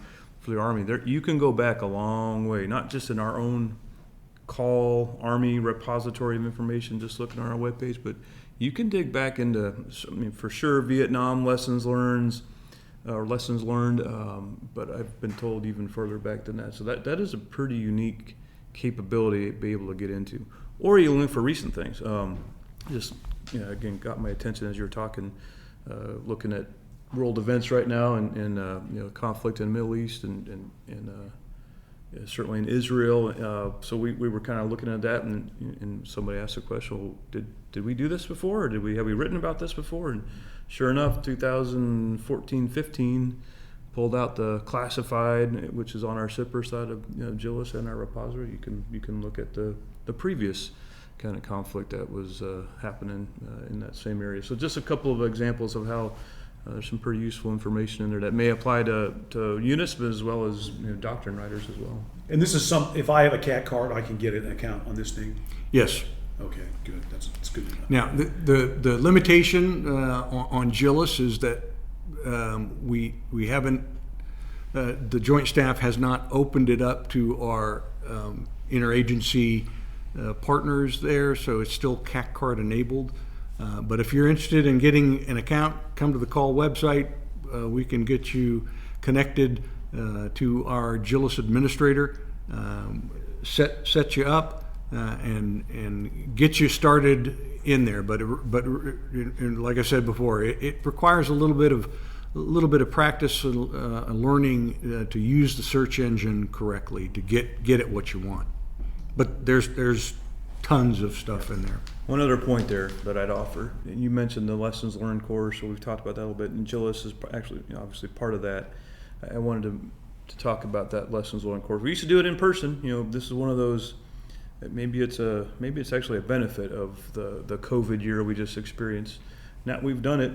Army. You can go back a long way, not just in our own call Army repository of information, just looking on our webpage, but you can dig back into, for sure, Vietnam lessons learned, but I've been told even further back than that. So that is a pretty unique capability to be able to get into. Or you look for recent things. Again, got my attention as you were talking, looking at world events right now and conflict in the Middle East and certainly in Israel. So we were kind of looking at that, and somebody asked the question, well, did we do this before, or have we written about this before? And sure enough, 2014-15, pulled out the classified, which is on our SIPR side of GILIS and our repository. You can look at the previous kind of conflict that was happening in that same area. So just a couple of examples of how there's some pretty useful information in there that may apply to units, but as well as doctrine writers as well. And this is if I have a CADD card, I can get an account on this thing? Yes. Okay, good. That's good to know. Now, the limitation on GILIS is that we haven't, the Joint Staff has not opened it up to our interagency partners there, so it's still CAC card enabled. But if you're interested in getting an account, come to the call website. We can get you connected to our GILIS administrator, set you up, and get you started in there. But like I said before, it requires a little bit of practice and learning to use the search engine correctly to get at what you want. But there's tons of stuff in there. One other point there that I'd offer, you mentioned the lessons learned course, so we've talked about that a little bit, and GILIS is actually obviously part of that. I wanted to talk about that lessons learned course. We used to do it in person. This is one of those. Maybe it's actually a benefit of the COVID year we just experienced. Now we've done it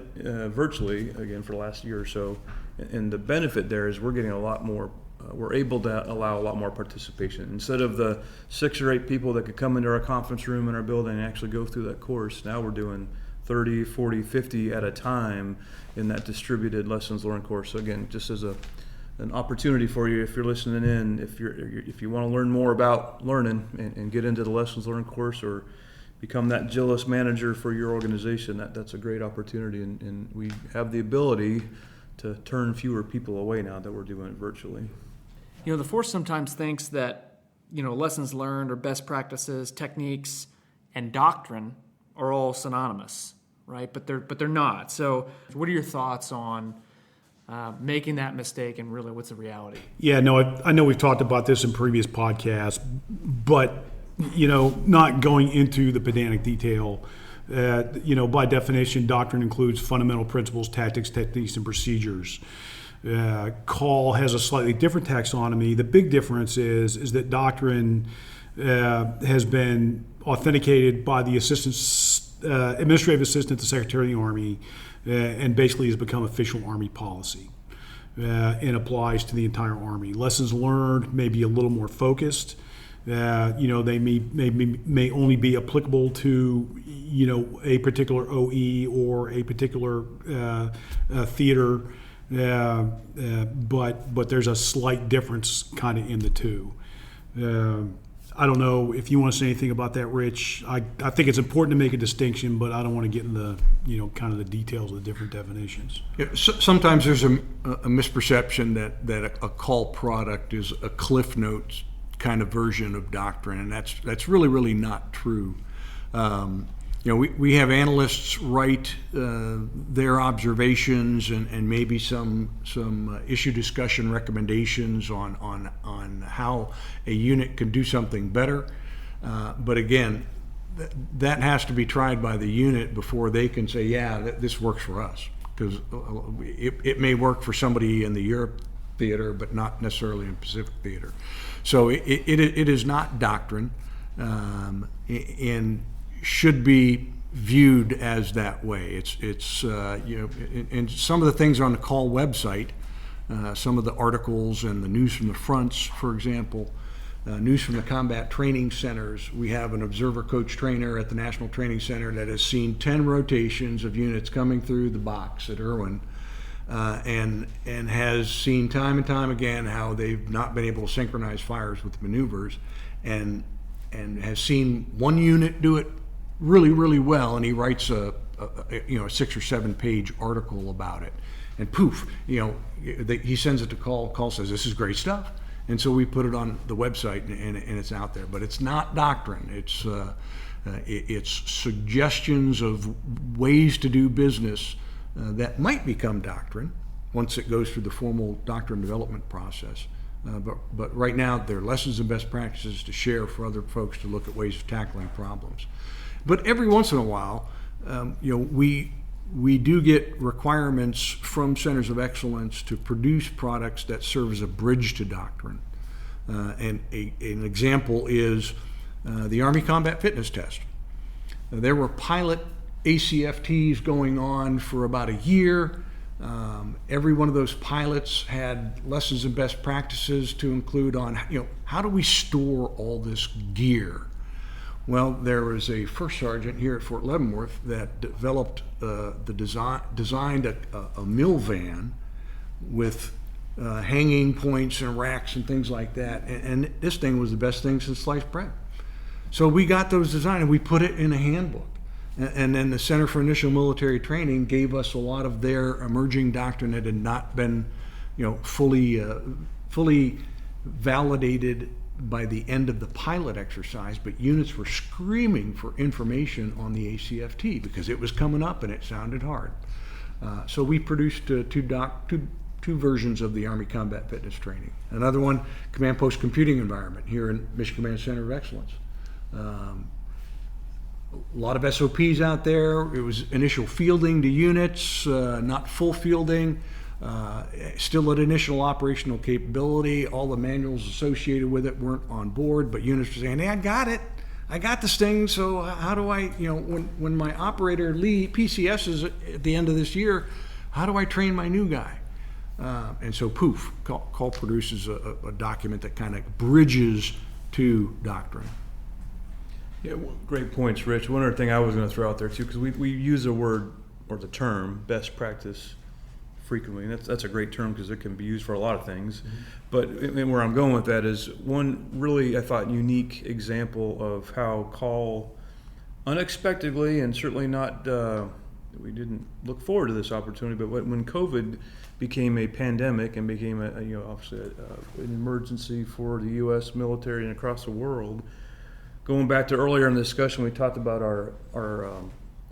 virtually again for the last year or so, and the benefit there is we're getting a lot more. We're able to allow a lot more participation. Instead of the 6 or 8 people that could come into our conference room in our building and actually go through that course, now we're doing 30, 40, 50 at a time in that distributed lessons learned course. So again, just as an opportunity for you, if you're listening in, if you want to learn more about learning and get into the lessons learned course or become that GILIS manager for your organization, that's a great opportunity, and we have the ability to turn fewer people away now that we're doing it virtually. The force sometimes thinks that, lessons learned or best practices, techniques, and doctrine are all synonymous, right? But they're not. So what are your thoughts on making that mistake, and really what's the reality? Yeah, no, I know we've talked about this in previous podcasts, but, not going into the pedantic detail, by definition, doctrine includes fundamental principles, tactics, techniques, and procedures. Call has a slightly different taxonomy. The big difference is that doctrine has been authenticated by the administrative assistant to the Secretary of the Army, and basically has become official Army policy and applies to the entire Army. Lessons learned may be a little more focused. They may only be applicable to a particular OE or a particular theater. But there's a slight difference kind of in the two. I don't know if you want to say anything about that, Rich. I think it's important to make a distinction, but I don't want to get into kind of the details of the different definitions. Yeah, sometimes there's a misperception that a call product is a Cliff Notes kind of version of doctrine, and that's really not true. We have analysts write their observations and maybe some issue discussion recommendations on how a unit can do something better. But again, that has to be tried by the unit before they can say, yeah, this works for us. Because it may work for somebody in the Europe theater, but not necessarily in Pacific theater. So it is not doctrine, and should be viewed as that way. It's and some of the things on the call website, some of the articles and the news from the fronts, for example, news from the combat training centers. We have an observer coach trainer at the National Training Center that has seen 10 rotations of units coming through the box at Irwin, and has seen time and time again how they've not been able to synchronize fires with maneuvers, and has seen one unit do it really well, and he writes a 6 or 7 page article about it, and poof, he sends it to Call. Call says, this is great stuff, and so we put it on the website, and it's out there. But it's not doctrine. It's suggestions of ways to do business that might become doctrine once it goes through the formal doctrine development process. But right now, they're lessons and best practices to share for other folks to look at ways of tackling problems. But every once in a while, we we do get requirements from centers of excellence to produce products that serve as a bridge to doctrine. And an example is the Army Combat Fitness Test. There were pilot ACFTs going on for about a year. Every one of those pilots had lessons and best practices to include on, how do we store all this gear? Well, there was a first sergeant here at Fort Leavenworth that developed designed a mill van with hanging points and racks and things like that. And this thing was the best thing since sliced bread. So we got those designed and we put it in a handbook. And then the Center for Initial Military Training gave us a lot of their emerging doctrine that had not been, fully validated by the end of the pilot exercise, but units were screaming for information on the ACFT because it was coming up and it sounded hard. So we produced two versions of the Army Combat Fitness Training. Another one, Command Post Computing Environment here in Mission Command Center of Excellence. A lot of SOPs out there. It was initial fielding to units, not full fielding. Still at initial operational capability. All the manuals associated with it weren't on board, but units were saying, hey, I got it. I got this thing, so how do I, when my operator PCS is at the end of this year, how do I train my new guy? And so poof, call produces a document that kind of bridges to doctrine. Yeah, great points, Rich. One other thing I was going to throw out there too, because we use the word or the term best practice frequently, and that's a great term because it can be used for a lot of things. Mm-hmm. But where I'm going with that is one really, I thought, unique example of how call unexpectedly, and certainly not, we didn't look forward to this opportunity, but when COVID became a pandemic and became obviously an emergency for the U.S. military and across the world. Going back to earlier in the discussion, we talked about our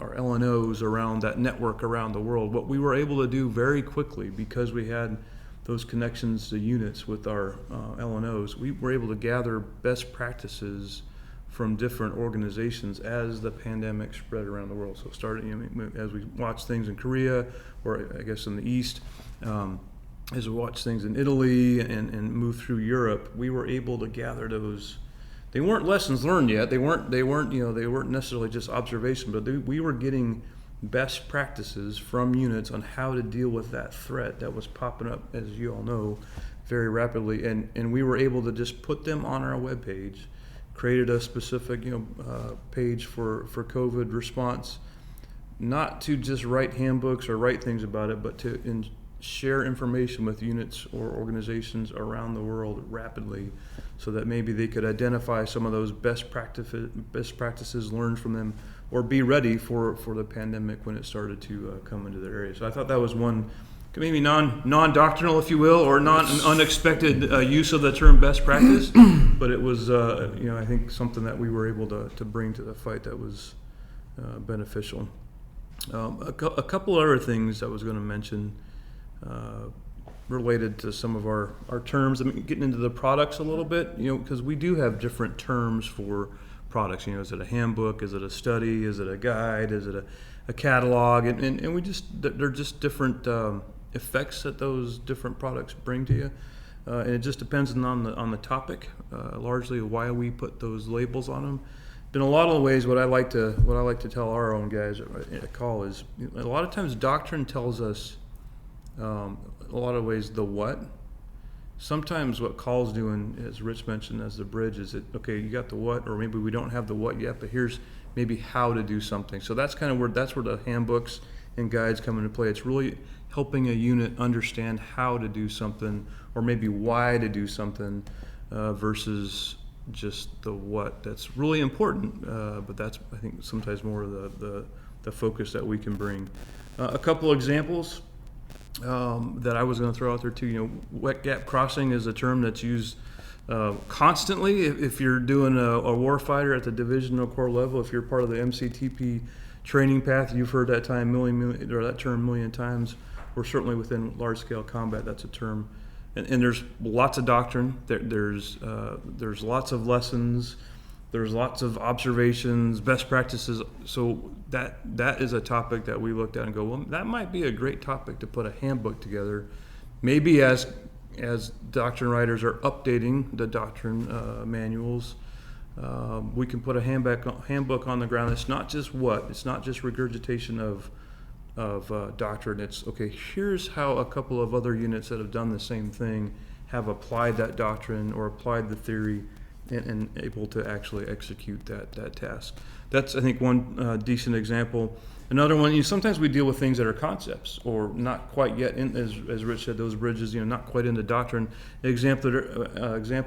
LNOs around that network around the world. What we were able to do very quickly, because we had those connections to units with our LNOs, we were able to gather best practices from different organizations as the pandemic spread around the world. So starting as we watched things in Korea, or I guess in the East, as we watched things in Italy and moved through Europe, we were able to gather those. They weren't lessons learned yet. They weren't necessarily just observation, but we were getting best practices from units on how to deal with that threat that was popping up, as you all know, very rapidly. And we were able to just put them on our webpage, created a specific page for COVID response, not to just write handbooks or write things about it, but to share information with units or organizations around the world rapidly, so that maybe they could identify some of those best practices, learn from them, or be ready for the pandemic when it started to come into their area. So I thought that was one maybe non-doctrinal, if you will, or unexpected use of the term best practice, but it was I think something that we were able to bring to the fight that was beneficial. A couple other things I was going to mention related to some of our terms. I mean, getting into the products a little bit, because we do have different terms for products. Is it a handbook? Is it a study? Is it a guide? Is it a catalog? And they're just different effects that those different products bring to you. And it just depends on the topic, largely why we put those labels on them. In a lot of ways, what I like to tell our own guys at call is, a lot of times doctrine tells us a lot of ways the what. Sometimes what call's doing, as Rich mentioned, as the bridge, is okay, you got the what, or maybe we don't have the what yet, but here's maybe how to do something. So that's kind of where the handbooks and guides come into play. It's really helping a unit understand how to do something, or maybe why to do something, versus just the what. That's really important, but that's, I think, sometimes more of the focus that we can bring. A couple examples that I was going to throw out there too. Wet gap crossing is a term that's used constantly. If you're doing a warfighter at the divisional corps level, if you're part of the MCTP training path, you've heard that term a million times. Or certainly within large-scale combat, that's a term. And there's lots of doctrine. There's lots of lessons. There's lots of observations, best practices. So that is a topic that we looked at and go, well, that might be a great topic to put a handbook together. Maybe as doctrine writers are updating the doctrine manuals, we can put a handbook on the ground. It's not just regurgitation of doctrine. It's, okay, here's how a couple of other units that have done the same thing have applied that doctrine or applied the theory and able to actually execute that task. That's, I think, one decent example. Another one, sometimes we deal with things that are concepts or not quite yet in, as Rich said, those bridges, not quite into doctrine. An example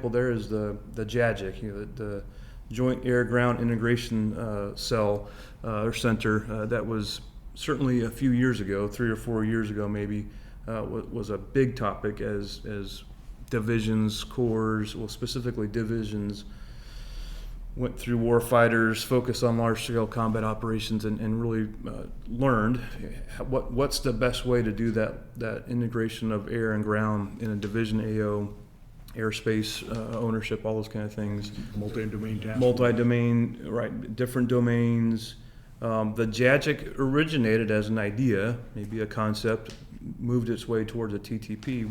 there is the JADGIC, the Joint Air-Ground Integration Cell or Center. That was certainly a few years ago, 3 or 4 years ago maybe, was a big topic as divisions, corps, well, specifically divisions, went through war fighters, focused on large-scale combat operations, and really learned what's the best way to do that integration of air and ground in a division AO, airspace ownership, all those kind of things. Multi-domain task. Multi-domain, right, different domains. The JADGIC originated as an idea, maybe a concept, moved its way towards a TTP.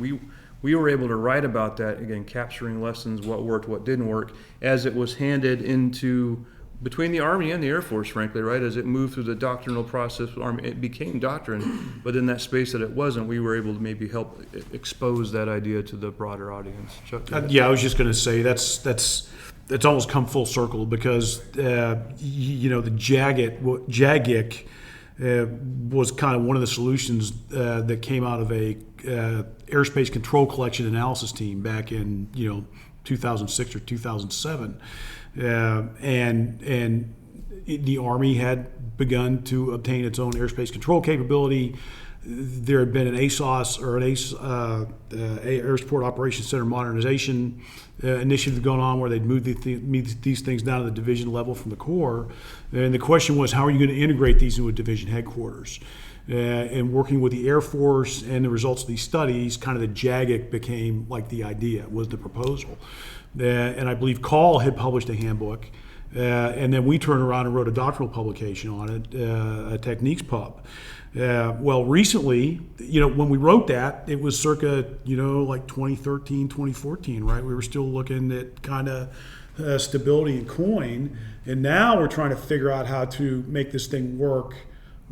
We were able to write about that, again, capturing lessons, what worked, what didn't work, as it was handed into between the Army and the Air Force, frankly, right? As it moved through the doctrinal process, it became doctrine, but in that space that it wasn't, we were able to maybe help expose that idea to the broader audience. Chuck? Yeah, I was just going to say that's almost come full circle because the JAGIC was kind of one of the solutions that came out of a airspace control collection analysis team back in 2006 or 2007, and the Army had begun to obtain its own airspace control capability. There had been an ASOS or an Air Support Operations Center modernization initiative going on where they'd move these things down to the division level from the Corps. And the question was, how are you going to integrate these into a division headquarters? And working with the Air Force and the results of these studies, kind of the JAGIC became like the idea, was the proposal. And I believe Call had published a handbook. And then we turned around and wrote a doctoral publication on it, a techniques pub. Well, recently, when we wrote that, it was circa, like 2013, 2014, right? We were still looking at kind of stability in coin. And now we're trying to figure out how to make this thing work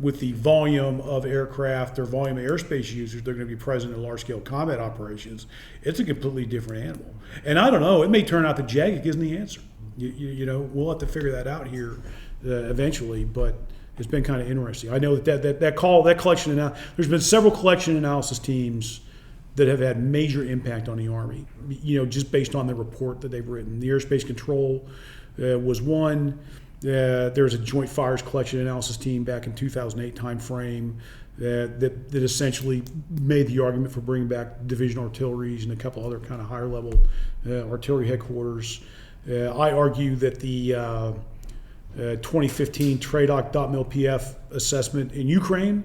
with the volume of aircraft or volume of airspace users that are going to be present in large-scale combat operations. It's a completely different animal. And I don't know, it may turn out that JAGIC isn't the answer. We'll have to figure that out here eventually, but it's been kind of interesting. I know that collection there's been several collection analysis teams that have had major impact on the Army, just based on the report that they've written. The airspace control was one. There was a joint fires collection analysis team back in 2008 timeframe that essentially made the argument for bringing back division artilleries and a couple other kind of higher level artillery headquarters. I argue that the 2015 TRADOC.mil-PF assessment in Ukraine,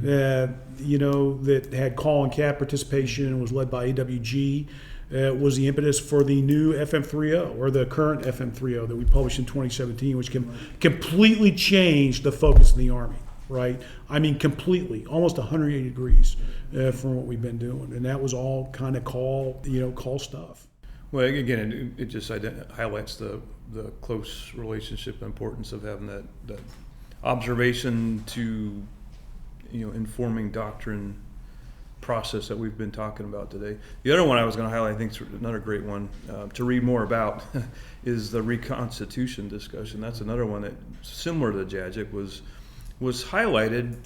that had call and CAD participation and was led by AWG, was the impetus for the new FM30, or the current FM30 that we published in 2017, which completely changed the focus of the Army, right? I mean, completely, almost 180 degrees from what we've been doing. And that was all kind of call stuff. Well, again, it just highlights the close relationship and importance of having that observation to, informing doctrine process that we've been talking about today. The other one I was going to highlight, I think is another great one to read more about, is the reconstitution discussion. That's another one that, similar to the JADGIC, was highlighted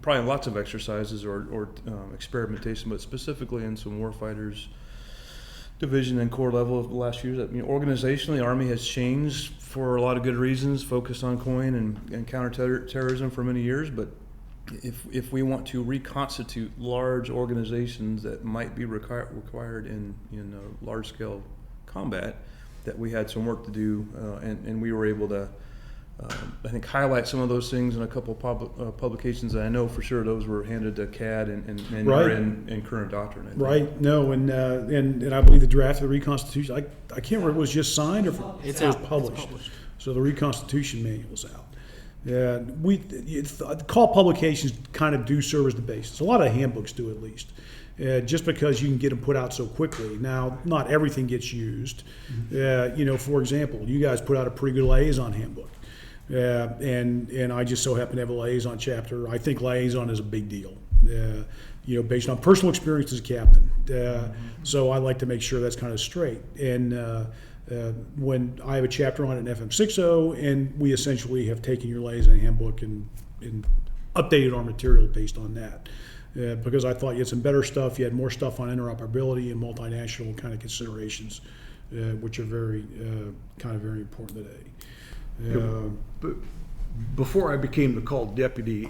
probably in lots of exercises or experimentation, but specifically in some warfighters division and corps level of the last few years. Organizationally, the Army has changed for a lot of good reasons, focused on COIN and counterterrorism for many years, but if we want to reconstitute large organizations that might be required in large-scale combat, that we had some work to do, and we were able to I think highlight some of those things in a couple of publications. And I know for sure those were handed to CADD and Right. are in current doctrine. I think. Right. No, and I believe the draft of the Reconstitution, I can't remember if it was just signed or if It's it was out. It's published. published. So the Reconstitution manual's out. Yeah, the call publications kind of do serve as the basis. A lot of handbooks do at least. Just because you can get them put out so quickly. Now, not everything gets used. For example, you guys put out a pretty good liaison handbook. And I just so happen to have a liaison chapter. I think liaison is a big deal, based on personal experience as a captain. So I like to make sure that's kind of straight. And when I have a chapter on it in FM 6.0, and we essentially have taken your liaison handbook and updated our material based on that. Because I thought you had some better stuff. You had more stuff on interoperability and multinational kind of considerations, which are very important today. But before I became the call deputy,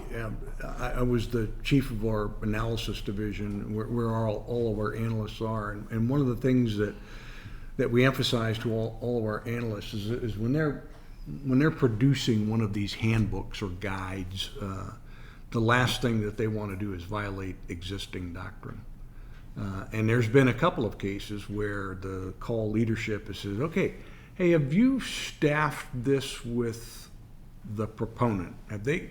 I was the chief of our analysis division, where all of our analysts are. And one of the things that we emphasize to all of our analysts is when they're producing one of these handbooks or guides, the last thing that they want to do is violate existing doctrine. And there's been a couple of cases where the call leadership has said, okay, hey, have you staffed this with the proponent? Have they,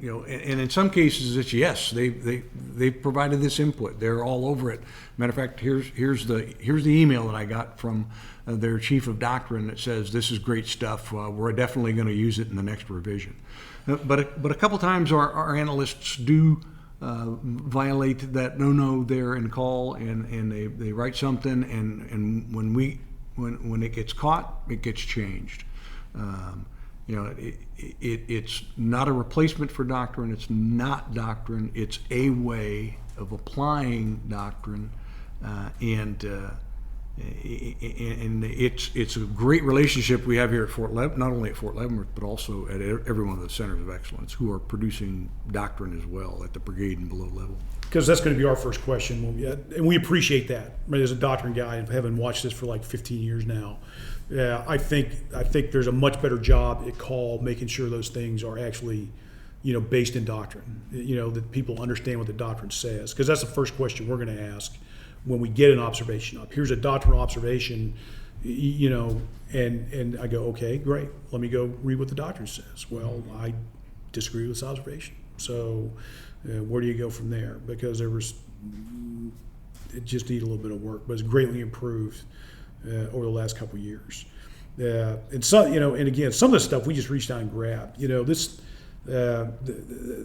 and in some cases it's yes, they've provided this input. They're all over it. Matter of fact, here's the email that I got from their chief of doctrine that says this is great stuff. We're definitely going to use it in the next revision. But a couple times our analysts do violate that. No, they're in call and they write something and when it gets caught, it gets changed. It's not a replacement for doctrine. It's not doctrine. It's a way of applying doctrine, and it's a great relationship we have here at Fort Leavenworth, not only at Fort Leavenworth, but also at every one of the centers of excellence who are producing doctrine as well at the brigade and below level. Because that's going to be our first question, and we appreciate that. I mean, as a doctrine guy, and having watched this for like 15 years now, I think there's a much better job at call making sure those things are actually, based in doctrine. That people understand what the doctrine says. Because that's the first question we're going to ask when we get an observation up. Here's a doctrinal observation, and I go, okay, great. Let me go read what the doctrine says. Well, I disagree with this observation. So where do you go from there? Because it just needed a little bit of work, but it's greatly improved over the last couple of years. And some, and again, some of the stuff we just reached out and grabbed. This the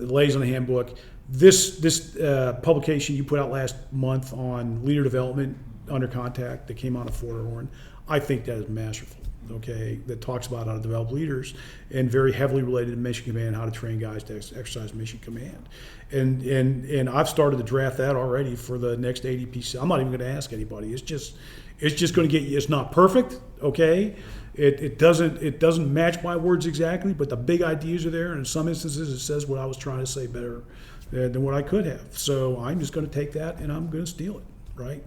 liaison handbook. This publication you put out last month on leader development under contact that came out of Fort Horn, I think that is masterful. Okay, that talks about how to develop leaders and very heavily related to mission command, how to train guys to exercise mission command. And I've started to draft that already for the next ADP. I'm not even going to ask anybody. It's just going to get you. It's not perfect. Okay, it doesn't match my words exactly, but the big ideas are there. And in some instances, it says what I was trying to say better than what I could have. So I'm just going to take that and I'm going to steal it, right?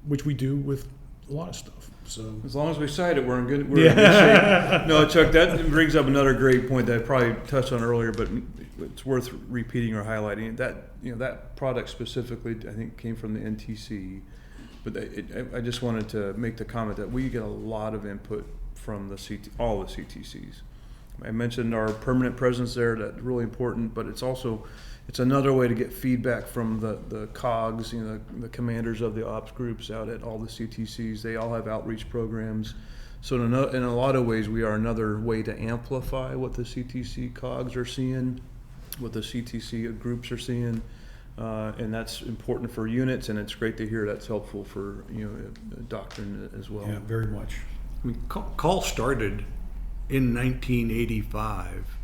Which we do with a lot of stuff. So as long as we cite it, we're in good shape. No, Chuck, that brings up another great point that I probably touched on earlier, but it's worth repeating or highlighting. That product specifically, I think, came from the NTC. But I just wanted to make the comment that we get a lot of input from all the CTCs. I mentioned our permanent presence there. That's really important, but it's another way to get feedback from the COGs, the commanders of the ops groups out at all the CTCs. They all have outreach programs. So in a lot of ways, we are another way to amplify what the CTC COGs are seeing, what the CTC groups are seeing, and that's important for units, and it's great to hear that's helpful for doctrine as well. Yeah, very much. I mean, call started in 1985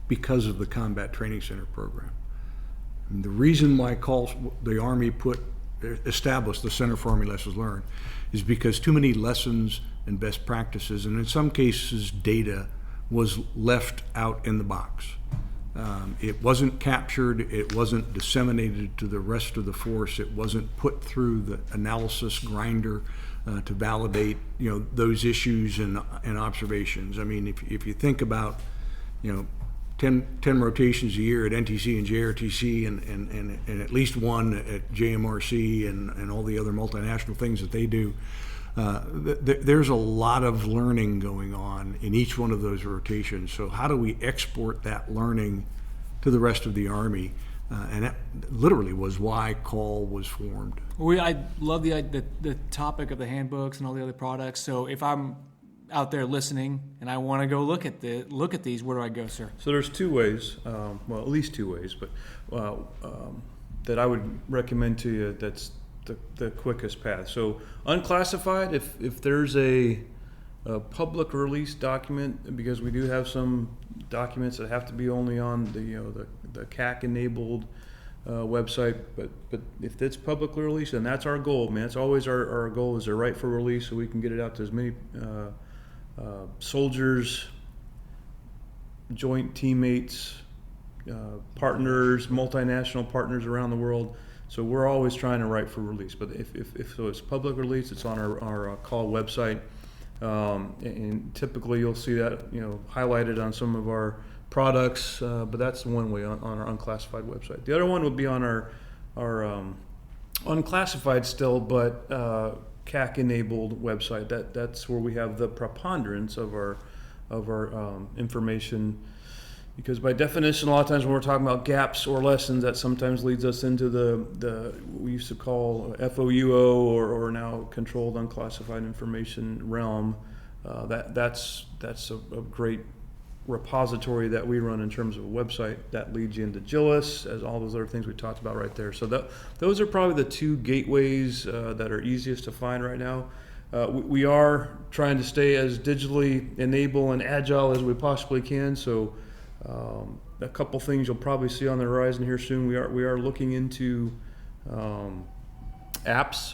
because of the Combat Training Center program. And the reason why the Army established the Center for Army Lessons Learned is because too many lessons and best practices, and in some cases data, was left out in the box. It wasn't captured, it wasn't disseminated to the rest of the force, it wasn't put through the analysis grinder to validate, those issues and observations. I mean, if you think about, 10 rotations a year at NTC and JRTC and at least one at JMRC and all the other multinational things that they do, there's a lot of learning going on in each one of those rotations. So how do we export that learning to the rest of the Army? And that literally was why CALL was formed. I love the topic of the handbooks and all the other products. So if I'm out there listening and I want to go look at these, where do I go, sir? So there's two ways, well, at least two ways, but that I would recommend to you. That's the quickest path. So unclassified, if there's a public release document, because we do have some documents that have to be only on the CAC enabled website, but if it's publicly released, and that's our goal, man. It's always our goal is to write for release so we can get it out to as many soldiers, joint teammates, partners, multinational partners around the world. So we're always trying to write for release. But if so, it's public release. It's on our CALL website, and typically you'll see that highlighted on some of our products. But that's one way on our unclassified website. The other one would be on our unclassified still, but CAC enabled website. That's where we have the preponderance of our information, because by definition a lot of times when we're talking about gaps or lessons, that sometimes leads us into the we used to call FOUO or now controlled unclassified information realm. That's a great repository that we run in terms of a website that leads you into GILIS, as all those other things we talked about right there. So those are probably the two gateways that are easiest to find right now. We are trying to stay as digitally enabled and agile as we possibly can. So a couple things you'll probably see on the horizon here soon. We are looking into apps.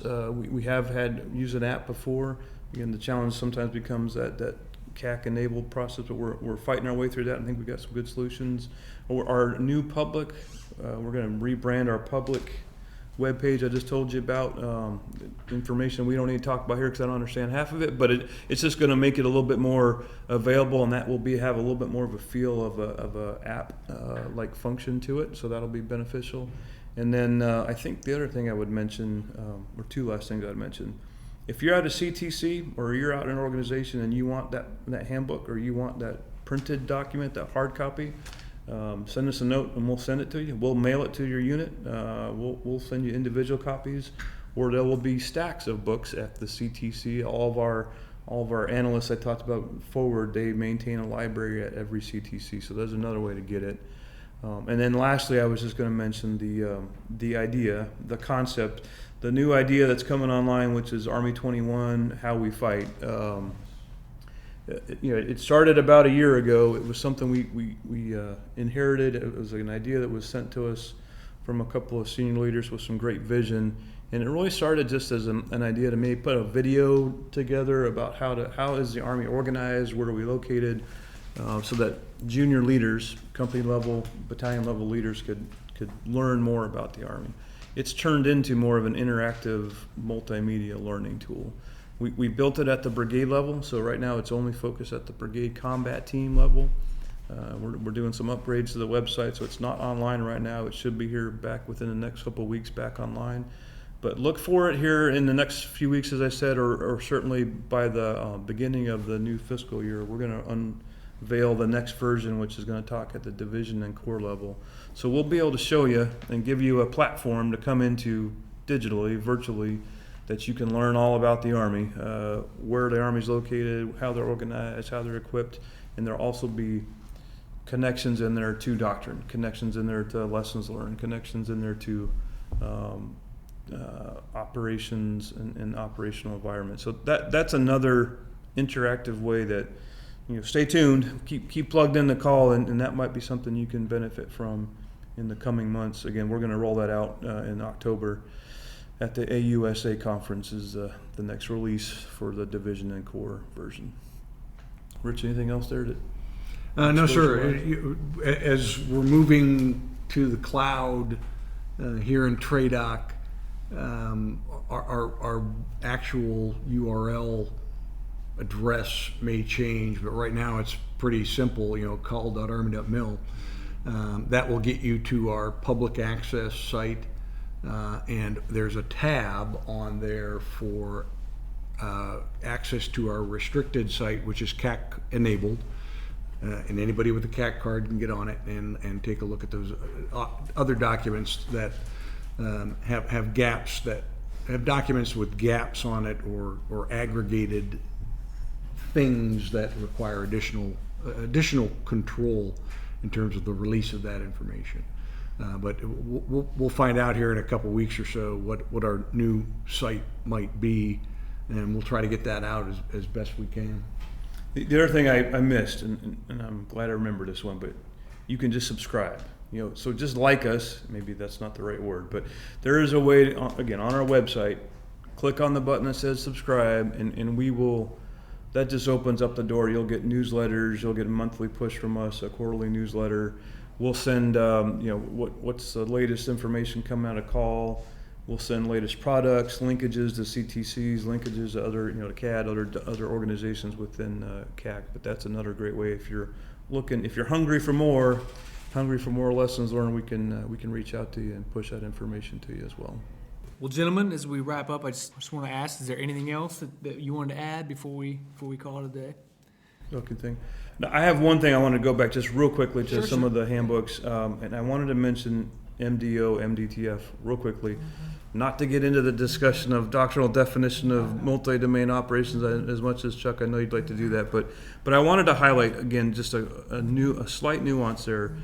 We have had used an app before. Again, the challenge sometimes becomes that CAC enabled process, but we're fighting our way through that. I think we've got some good solutions. Our new public, we're going to rebrand our public webpage I just told you about. Information we don't need to talk about here because I don't understand half of it, but it's just going to make it a little bit more available, and that will have a little bit more of a feel of a app like function to it. So that'll be beneficial. And then I think the other thing I would mention, or two last things I'd mention. If you're at a CTC or you're out in an organization and you want that handbook or you want that printed document, that hard copy, send us a note and we'll send it to you. We'll mail it to your unit. We'll send you individual copies, or there will be stacks of books at the CTC. All of our analysts I talked about forward, they maintain a library at every CTC. So there's another way to get it. And then lastly, I was just going to mention the idea, the concept, the new idea that's coming online, which is Army 21, How We Fight. It started about a year ago. It was something we inherited. It was an idea that was sent to us from a couple of senior leaders with some great vision. And it really started just as an idea to maybe put a video together about how is the Army organized, where are we located, so that junior leaders, company level, battalion level leaders could learn more about the Army. It's turned into more of an interactive multimedia learning tool. We built it at the brigade level, so right now it's only focused at the brigade combat team level. We're doing some upgrades to the website, so it's not online right now. It should be here back within the next couple of weeks back online. But look for it here in the next few weeks, as I said, or certainly by the beginning of the new fiscal year. We're going to unveil the next version, which is going to talk at the division and corps level. So we'll be able to show you and give you a platform to come into digitally, virtually, that you can learn all about the Army, where the Army's located, how they're organized, how they're equipped, and there'll also be connections in there to doctrine, connections in there to lessons learned, connections in there to operations and operational environment. So that's another interactive way that, stay tuned, keep plugged in the call, and that might be something you can benefit from in the coming months. Again, we're going to roll that out in October at the AUSA conference is the next release for the division and corps version. Rich, anything else there? No, sir. As we're moving to the cloud here in TRADOC, our actual URL address may change, but right now it's pretty simple, call.army.mil. That will get you to our public access site, and there's a tab on there for access to our restricted site, which is CAC enabled. And anybody with a CAC card can get on it and take a look at those other documents that have gaps, that have documents with gaps on it, or aggregated things that require additional control in terms of the release of that information. But we'll find out here in a couple weeks or so what our new site might be, and we'll try to get that out as best we can. The other thing I missed, and I'm glad I remember this one, but you can just subscribe. So just like us, maybe that's not the right word, but there is a way, again, on our website, click on the button that says subscribe, and we will, that just opens up the door. You'll get newsletters, you'll get a monthly push from us, a quarterly newsletter. We'll send, what's the latest information coming out of call. We'll send latest products, linkages to CTCs, linkages to other, to CADD, other organizations within CAC. But that's another great way if you're hungry for more lessons learned, we can reach out to you and push that information to you as well. Well, gentlemen, as we wrap up, I just want to ask: is there anything else that you wanted to add before we call it a day? Okay, thing. Now, I have one thing I want to go back just real quickly to some of the handbooks, and I wanted to mention MDO, MDTF real quickly. Not to get into the discussion of doctrinal definition of multi-domain operations as much as Chuck, I know you'd like to do that, but I wanted to highlight again just a slight nuance there.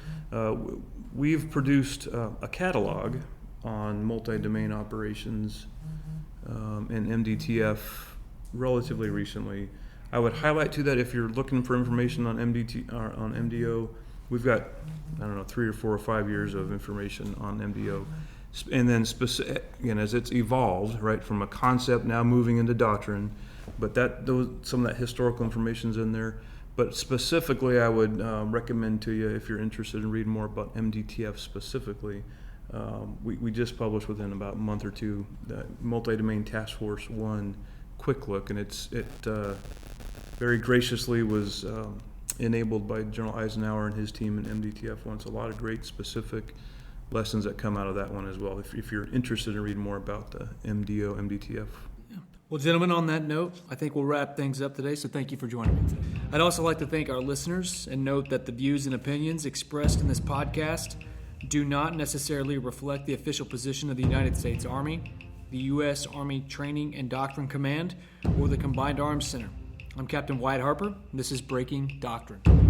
We've produced a catalog on multi-domain operations and MDTF relatively recently. I would highlight to that if you're looking for information on MDO, we've got 3 or 4 or 5 years of information on MDO. And then again, as it's evolved, right, from a concept now moving into doctrine, but some of that historical information's in there. But specifically, I would recommend to you, if you're interested in reading more about MDTF specifically, we just published within about a month or two the Multi-Domain Task Force 1 Quick Look, and it very graciously was enabled by General Eisenhower and his team in MDTF 1. So a lot of great specific lessons that come out of that one as well, if you're interested in reading more about the MDO, MDTF. Yeah. Well, gentlemen, on that note, I think we'll wrap things up today, so thank you for joining me today. I'd also like to thank our listeners and note that the views and opinions expressed in this podcast do not necessarily reflect the official position of the United States Army, the U.S. Army Training and Doctrine Command, or the Combined Arms Center. I'm Captain Wyatt Harper, and this is Breaking Doctrine.